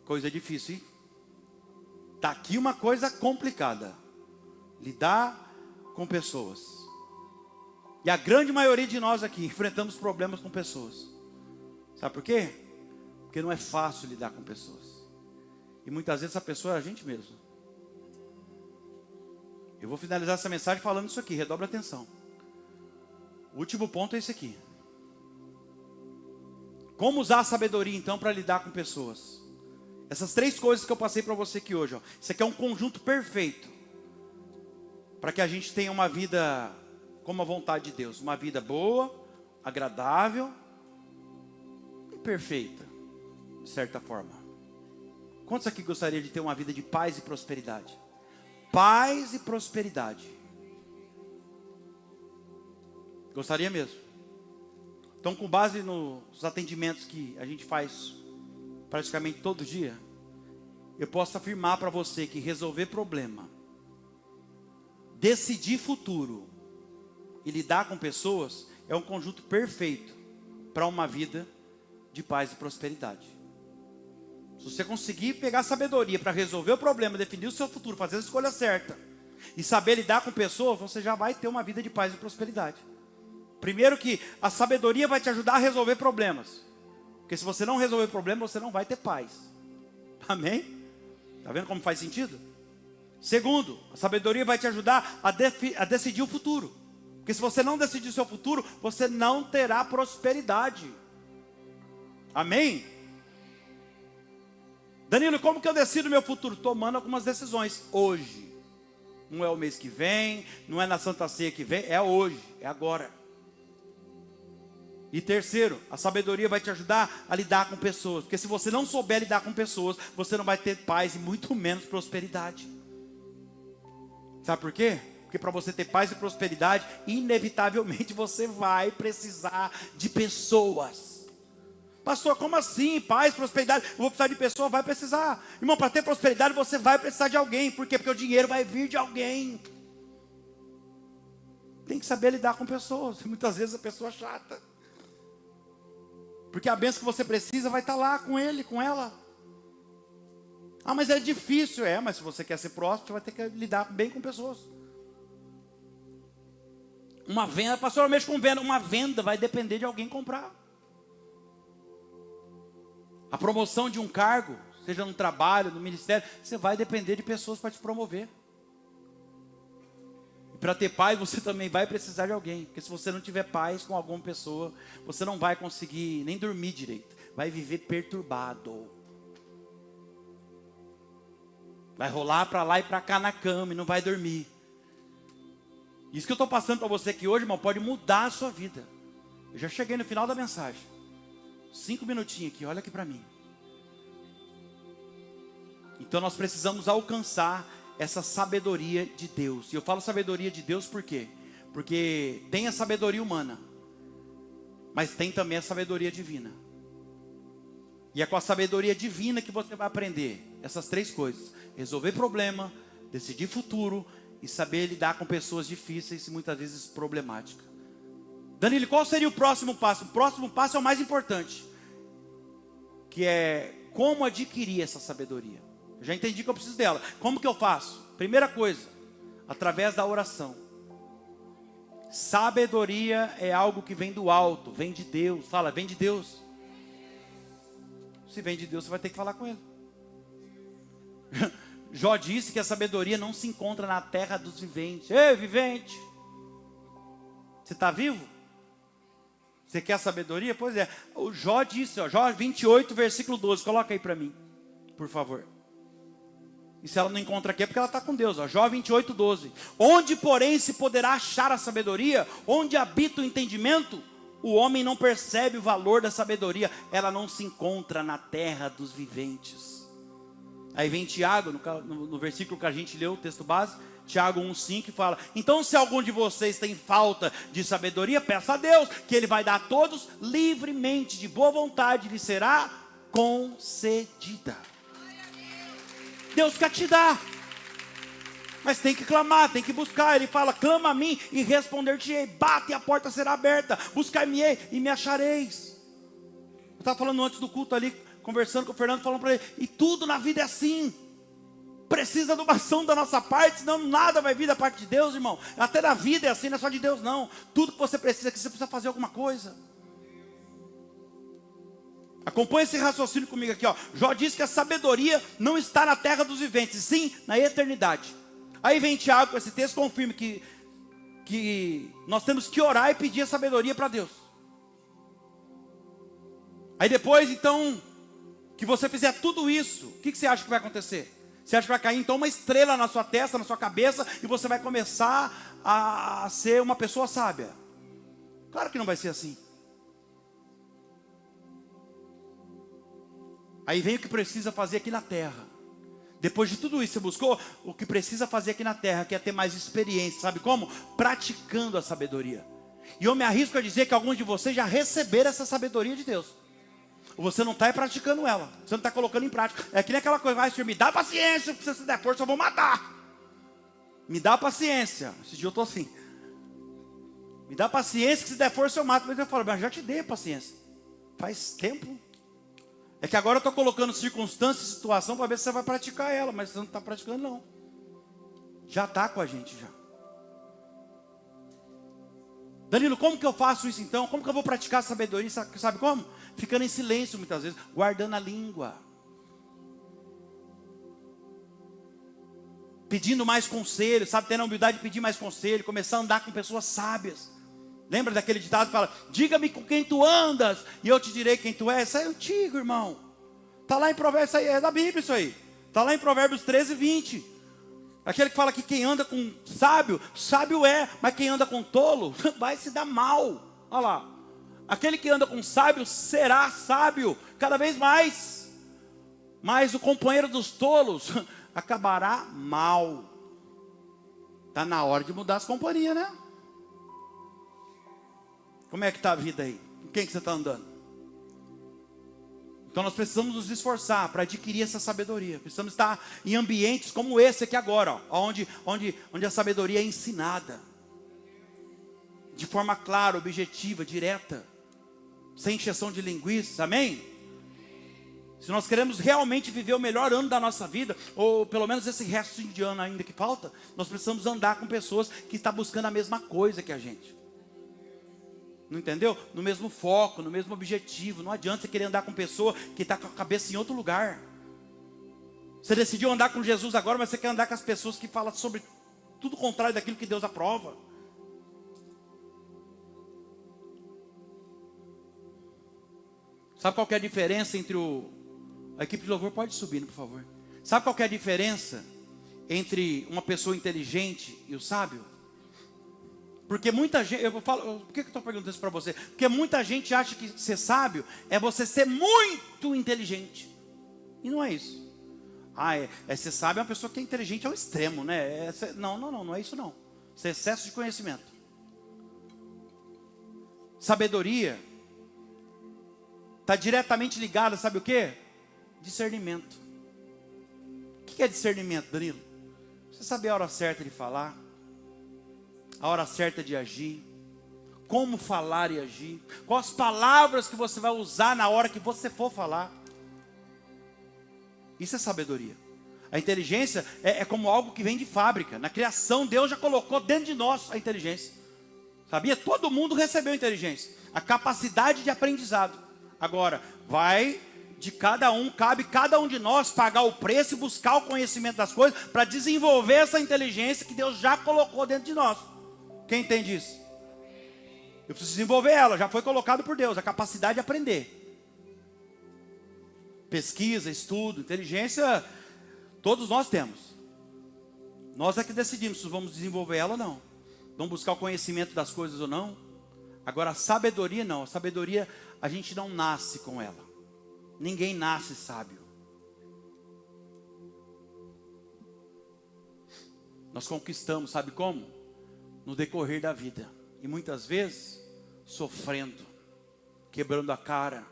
Coisa difícil, hein? Tá aqui uma coisa complicada. Lidar com pessoas. E a grande maioria de nós aqui enfrentamos problemas com pessoas. Sabe por quê? Porque não é fácil lidar com pessoas. E muitas vezes essa pessoa é a gente mesmo. Eu vou finalizar essa mensagem falando isso aqui, redobre a atenção. O último ponto é esse aqui. Como usar a sabedoria então para lidar com pessoas? Essas três coisas que eu passei para você aqui hoje, ó. Isso aqui é um conjunto perfeito para que a gente tenha uma vida como a vontade de Deus. Uma vida boa, agradável e perfeita, de certa forma. Quantos aqui gostariam de ter uma vida de paz e prosperidade? Paz e prosperidade. Gostaria mesmo. Então, com base nos atendimentos que a gente faz praticamente todo dia, eu posso afirmar para você que resolver problema, decidir futuro e lidar com pessoas é um conjunto perfeito para uma vida de paz e prosperidade. Se você conseguir pegar sabedoria para resolver o problema, definir o seu futuro, fazer a escolha certa e saber lidar com pessoas, você já vai ter uma vida de paz e prosperidade. Primeiro que a sabedoria vai te ajudar a resolver problemas. Porque se você não resolver problema, você não vai ter paz. Amém? Está vendo como faz sentido? Segundo, a sabedoria vai te ajudar a decidir o futuro. Porque se você não decidir o seu futuro, você não terá prosperidade. Amém? Danilo, como que eu decido o meu futuro? Tomando algumas decisões hoje. não é o mês que vem, não é na Santa Ceia que vem, é hoje, é agora. E terceiro, a sabedoria vai te ajudar a lidar com pessoas, porque se você não souber lidar com pessoas, você não vai ter paz e muito menos prosperidade. Sabe por quê? Porque para você ter paz e prosperidade, inevitavelmente você vai precisar de pessoas. Pastor, como assim? Paz, prosperidade, eu vou precisar de pessoa? Vai precisar. Irmão, para ter prosperidade você vai precisar de alguém. Por quê? Porque o dinheiro vai vir de alguém. Tem que saber lidar com pessoas. Muitas vezes a pessoa é chata. Porque a bênção que você precisa vai estar lá com ele, com ela. Ah, mas é difícil. É, mas se você quer ser próspero, você vai ter que lidar bem com pessoas. Uma venda, pastor, eu mexo com venda. Uma venda vai depender de alguém comprar. A promoção de um cargo, seja no trabalho, no ministério, você vai depender de pessoas para te promover. E para ter paz, você também vai precisar de alguém. Porque se você não tiver paz com alguma pessoa, você não vai conseguir nem dormir direito. Vai viver perturbado. Vai rolar para lá e para cá na cama e não vai dormir. Isso que eu estou passando para você aqui hoje, irmão, pode mudar a sua vida. Eu já cheguei no final da mensagem. 5 minutinhos aqui, olha aqui para mim. Então nós precisamos alcançar essa sabedoria de Deus. E eu falo sabedoria de Deus por quê? Porque tem a sabedoria humana, mas tem também a sabedoria divina. E é com a sabedoria divina que você vai aprender essas 3 coisas: resolver problema, decidir futuro e saber lidar com pessoas difíceis e muitas vezes problemáticas. Danilo, qual seria o próximo passo? O próximo passo é o mais importante, que é como adquirir essa sabedoria. Eu já entendi que eu preciso dela. Como que eu faço? Primeira coisa, através da oração. Sabedoria é algo que vem do alto, vem de Deus. Fala, vem de Deus. Se vem de Deus, você vai ter que falar com Ele. Jó disse que a sabedoria não se encontra na terra dos viventes. Ei, vivente! Você está vivo? Você quer sabedoria? Pois é. O Jó disse, ó, Jó 28, versículo 12. Coloca aí para mim, por favor. E se ela não encontra aqui é porque ela está com Deus. Ó. Jó 28, 12. Onde, porém, se poderá achar a sabedoria? Onde habita o entendimento? O homem não percebe o valor da sabedoria. Ela não se encontra na terra dos viventes. Aí vem Tiago, no versículo que a gente leu, o texto base. Tiago 1,5 fala: então se algum de vocês tem falta de sabedoria, peça a Deus, que Ele vai dar a todos livremente, de boa vontade, lhe será concedida. Deus quer te dar, mas tem que clamar, tem que buscar. Ele fala: clama a mim e responder-te-ei, bate e a porta será aberta, buscar-me-ei e me achareis. Eu estava falando antes do culto ali, conversando com o Fernando, falando para ele, e tudo na vida é assim. Precisa de uma ação da nossa parte, senão nada vai vir da parte de Deus, irmão. Até na vida é assim, não é só de Deus não. Tudo que você precisa, que você precisa fazer alguma coisa. Acompanhe esse raciocínio comigo aqui, ó. Jó diz que a sabedoria não está na terra dos viventes, sim na eternidade. Aí vem Tiago com esse texto, confirma que nós temos que orar e pedir a sabedoria para Deus. Aí depois, então, que você fizer tudo isso, o que você acha que vai acontecer? Você acha que vai cair então uma estrela na sua testa, na sua cabeça, e você vai começar a ser uma pessoa sábia? Claro que não vai ser assim. Aí vem o que precisa fazer aqui na terra. Depois de tudo isso, você buscou o que precisa fazer aqui na terra, que é ter mais experiência. Sabe como? Praticando a sabedoria. E eu me arrisco a dizer que alguns de vocês já receberam essa sabedoria de Deus. Você não está praticando ela, você não está colocando em prática. É que nem aquela coisa: vai, Senhor, me dá paciência, porque se você der força eu vou matar. Me dá paciência. Esse dia eu estou assim: me dá paciência, que se der força eu mato. Mas eu falo: mas já te dei a paciência, faz tempo. É que agora eu estou colocando circunstância e situação para ver se você vai praticar ela, mas você não está praticando não. Já está com a gente já. Danilo, como que eu faço isso então? Como que eu vou praticar a sabedoria? Sabe como? Ficando em silêncio muitas vezes, guardando a língua, pedindo mais conselho, sabe? Tendo a humildade de pedir mais conselho, começar a andar com pessoas sábias. Lembra daquele ditado que fala: diga-me com quem tu andas e eu te direi quem tu és? Isso é antigo, irmão. Está lá em Provérbios, é da Bíblia isso aí. Está lá em Provérbios 13, 20. Aquele que fala que quem anda com sábio, sábio é, mas quem anda com tolo vai se dar mal. Olha lá. Aquele que anda com sábio será sábio cada vez mais. Mas o companheiro dos tolos acabará mal. Está na hora de mudar as companhias, né? Como é que está a vida aí? Com quem que você está andando? Então nós precisamos nos esforçar para adquirir essa sabedoria. Precisamos estar em ambientes como esse aqui agora, ó, onde a sabedoria é ensinada. De forma clara, objetiva, direta. Sem encheção de linguiça, amém? Se nós queremos realmente viver o melhor ano da nossa vida, ou pelo menos esse resto de ano ainda que falta, nós precisamos andar com pessoas que estão buscando a mesma coisa que a gente. Não entendeu? No mesmo foco, no mesmo objetivo. Não adianta você querer andar com pessoa que está com a cabeça em outro lugar. Você decidiu andar com Jesus agora, mas você quer andar com as pessoas que falam sobre tudo contrário daquilo que Deus aprova. Sabe qual que é a diferença entre a equipe de louvor pode subir, por favor. Sabe qual que é a diferença entre uma pessoa inteligente e o sábio? Porque muita gente, por que eu estou perguntando isso para você? Porque muita gente acha que ser sábio é você ser muito inteligente. E não é isso. Ser sábio é uma pessoa que é inteligente ao extremo, né? Não é isso não. Isso é excesso de conhecimento. Sabedoria está diretamente ligada, sabe o quê? Discernimento. O que é discernimento, Danilo? Você saber a hora certa de falar, a hora certa de agir, como falar e agir, quais palavras que você vai usar na hora que você for falar. Isso é sabedoria. A inteligência é como algo que vem de fábrica. Na criação, Deus já colocou dentro de nós a inteligência. Sabia? Todo mundo recebeu inteligência. A capacidade de aprendizado. Agora, cabe cada um de nós pagar o preço e buscar o conhecimento das coisas para desenvolver essa inteligência que Deus já colocou dentro de nós. Quem entende isso? Eu preciso desenvolver ela, já foi colocado por Deus, a capacidade de aprender. Pesquisa, estudo, inteligência, todos nós temos. Nós é que decidimos se vamos desenvolver ela ou não. Vamos buscar o conhecimento das coisas ou não. Agora a sabedoria não, a sabedoria a gente não nasce com ela. Ninguém nasce sábio. Nós conquistamos, sabe como? No decorrer da vida. E muitas vezes, sofrendo, quebrando a cara.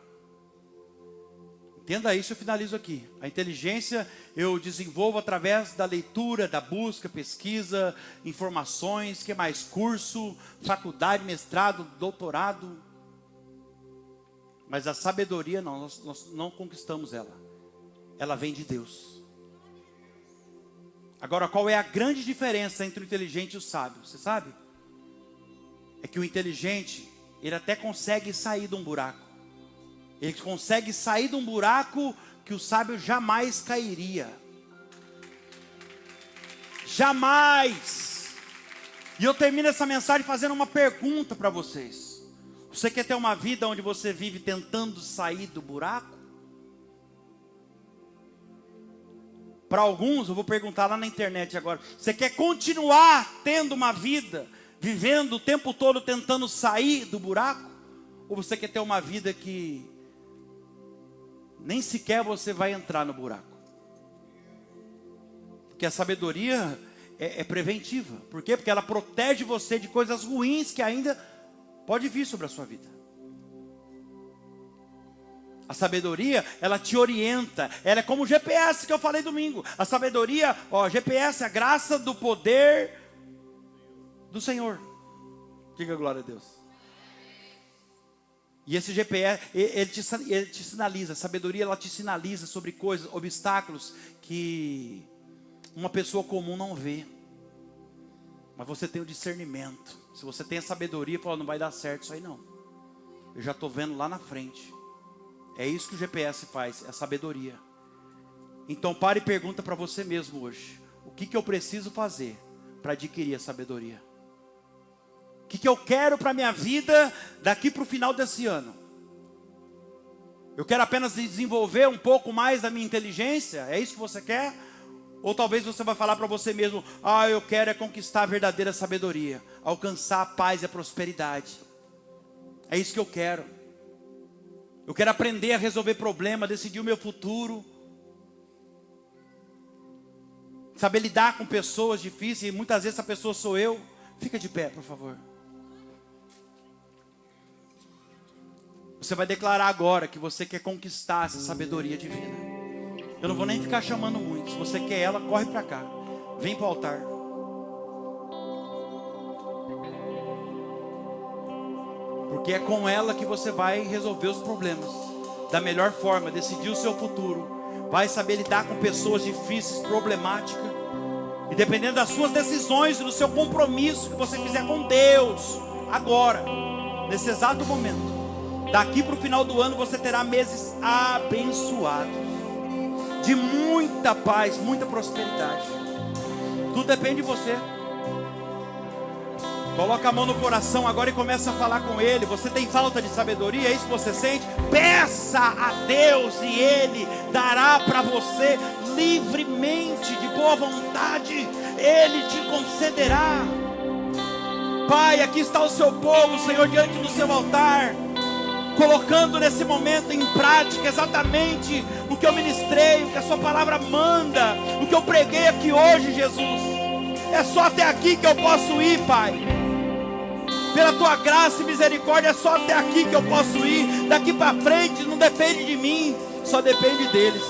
Entenda isso, eu finalizo aqui. A inteligência eu desenvolvo através da leitura, da busca, pesquisa, informações, que mais? Curso, faculdade, mestrado, doutorado. Mas a sabedoria não, nós não conquistamos ela. Ela vem de Deus. Agora, qual é a grande diferença entre o inteligente e o sábio? Você sabe? É que o inteligente, ele até consegue sair de um buraco. Ele consegue sair de um buraco que o sábio jamais cairia. Jamais! E eu termino essa mensagem fazendo uma pergunta para vocês. Você quer ter uma vida onde você vive tentando sair do buraco? Para alguns, eu vou perguntar lá na internet agora. Você quer continuar tendo uma vida, vivendo o tempo todo tentando sair do buraco? Ou você quer ter uma vida que nem sequer você vai entrar no buraco? Porque a sabedoria é preventiva. Por quê? Porque ela protege você de coisas ruins que ainda pode vir sobre a sua vida. A sabedoria, ela te orienta. Ela é como o GPS que eu falei domingo. A sabedoria, GPS é a graça do poder do Senhor. Diga glória a Deus. E esse GPS, ele te sinaliza. A sabedoria, ela te sinaliza sobre coisas, obstáculos que uma pessoa comum não vê. Mas você tem o discernimento. Se você tem a sabedoria, fala, não vai dar certo isso aí não. Eu já estou vendo lá na frente. É isso que o GPS faz, é a sabedoria. Então pare e pergunta para você mesmo hoje. O que eu preciso fazer para adquirir a sabedoria? O que eu quero para a minha vida daqui para o final desse ano? Eu quero apenas desenvolver um pouco mais da minha inteligência? É isso que você quer? Ou talvez você vai falar para você mesmo: eu quero conquistar a verdadeira sabedoria, alcançar a paz e a prosperidade. É isso que eu quero. Eu quero aprender a resolver problemas, decidir o meu futuro, saber lidar com pessoas difíceis, e muitas vezes essa pessoa sou eu. Fica de pé, por favor. Você vai declarar agora que você quer conquistar essa sabedoria divina. Eu não vou nem ficar chamando muito. Se você quer ela, corre para cá. Vem para o altar. Porque é com ela que você vai resolver os problemas da melhor forma, decidir o seu futuro. Vai saber lidar com pessoas difíceis, problemáticas. E dependendo das suas decisões e do seu compromisso que você fizer com Deus, agora, nesse exato momento, daqui para o final do ano você terá meses abençoados, de muita paz, muita prosperidade. Tudo depende de você. Coloca a mão no coração agora e começa a falar com Ele. Você tem falta de sabedoria? É isso que você sente? Peça a Deus e Ele dará para você livremente, de boa vontade. Ele te concederá. Pai, aqui está o seu povo, Senhor, diante do seu altar, colocando nesse momento em prática exatamente o que eu ministrei, o que a sua palavra manda, o que eu preguei aqui hoje, Jesus. É só até aqui que eu posso ir, Pai. Pela tua graça e misericórdia, é só até aqui que eu posso ir. Daqui para frente não depende de mim, só depende deles.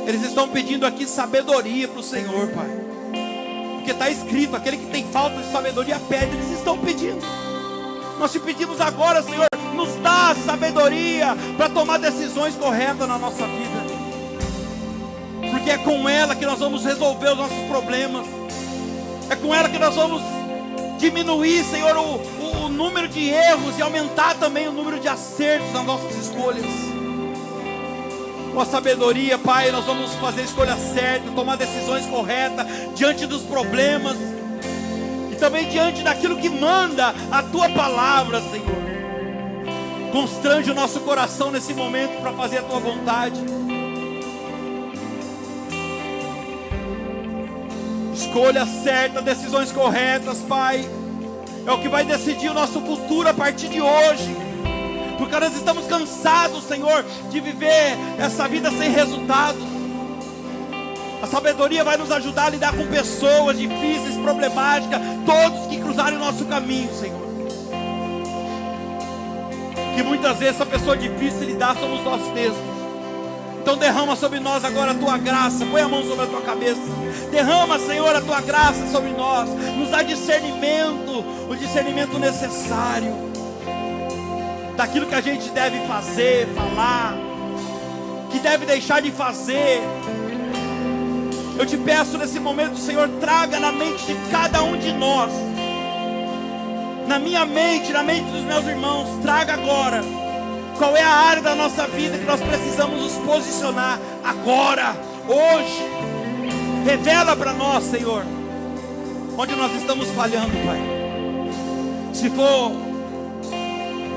Eles estão pedindo aqui sabedoria para o Senhor, Pai, porque está escrito: aquele que tem falta de sabedoria pede. Eles estão pedindo. Nós te pedimos agora, Senhor, nos dá sabedoria para tomar decisões corretas na nossa vida, porque é com ela que nós vamos resolver os nossos problemas. É com ela que nós vamos diminuir, Senhor, o número de erros e aumentar também o número de acertos nas nossas escolhas. Com a sabedoria, Pai, nós vamos fazer escolhas certas, tomar decisões corretas diante dos problemas e também diante daquilo que manda a tua palavra, Senhor. Constrange o nosso coração nesse momento para fazer a tua vontade. Escolha certa, decisões corretas, Pai, é o que vai decidir o nosso futuro a partir de hoje. Porque nós estamos cansados, Senhor, de viver essa vida sem resultados. A sabedoria vai nos ajudar a lidar com pessoas difíceis, problemáticas, todos que cruzarem o nosso caminho, Senhor. Que muitas vezes essa pessoa difícil de lidar somos nós mesmos. Então derrama sobre nós agora a tua graça. Põe a mão sobre a tua cabeça. Derrama, Senhor, a tua graça sobre nós. Nos dá discernimento, o discernimento necessário daquilo que a gente deve fazer, falar, que deve deixar de fazer. Eu te peço nesse momento, Senhor, traga na mente de cada um de nós, na minha mente, na mente dos meus irmãos, traga agora qual é a área da nossa vida que nós precisamos nos posicionar agora, hoje. Revela para nós, Senhor, onde nós estamos falhando, Pai. Se for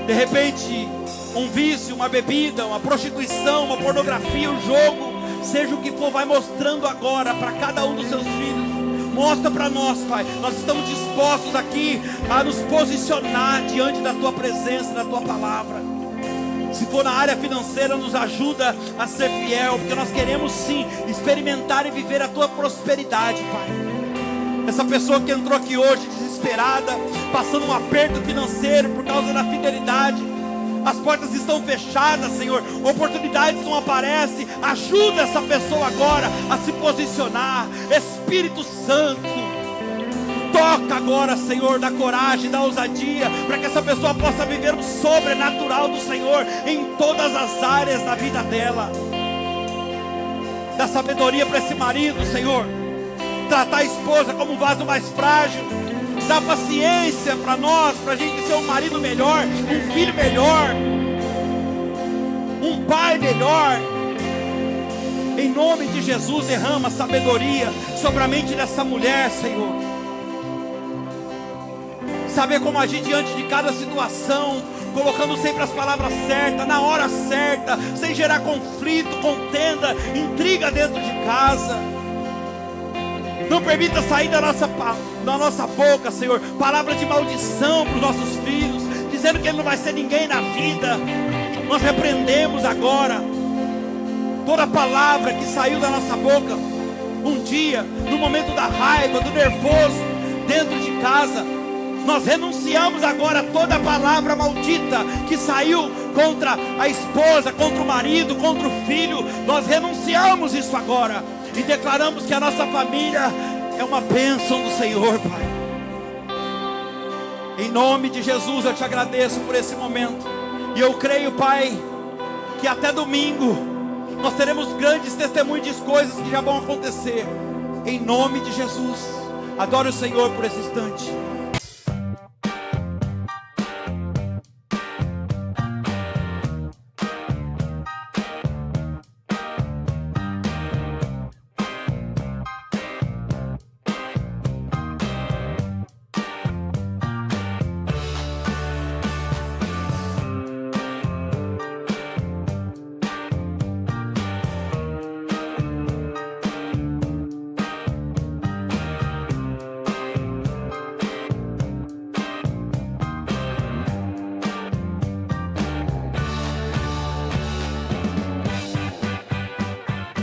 de repente um vício, uma bebida, uma prostituição, uma pornografia, um jogo, seja o que for, vai mostrando agora para cada um dos seus filhos. Mostra para nós, Pai. Nós estamos dispostos aqui a nos posicionar diante da tua presença, da tua palavra. Se for na área financeira, nos ajuda a ser fiel, porque nós queremos sim experimentar e viver a tua prosperidade, Pai. Essa pessoa que entrou aqui hoje desesperada, passando um aperto financeiro por causa da fidelidade, as portas estão fechadas, Senhor, oportunidades não aparecem. Ajuda essa pessoa agora a se posicionar. Espírito Santo, toca agora, Senhor, da coragem, da ousadia, para que essa pessoa possa viver o sobrenatural do Senhor em todas as áreas da vida dela. Dá sabedoria para esse marido, Senhor, tratar a esposa como um vaso mais frágil. Dá paciência para nós, para a gente ser um marido melhor, um filho melhor, um pai melhor. Em nome de Jesus, derrama sabedoria sobre a mente dessa mulher, Senhor. Saber como agir diante de cada situação, colocando sempre as palavras certas, na hora certa, sem gerar conflito, contenda, intriga dentro de casa. Não permita sair da nossa boca, Senhor, palavras de maldição para os nossos filhos, dizendo que ele não vai ser ninguém na vida. Nós repreendemos agora toda palavra que saiu da nossa boca um dia, no momento da raiva, do nervoso, dentro de casa. Nós renunciamos agora a toda palavra maldita que saiu contra a esposa, contra o marido, contra o filho. Nós renunciamos isso agora e declaramos que a nossa família é uma bênção do Senhor, Pai. Em nome de Jesus eu te agradeço por esse momento. E eu creio, Pai, que até domingo nós teremos grandes testemunhos de coisas que já vão acontecer. Em nome de Jesus. Adore o Senhor por esse instante.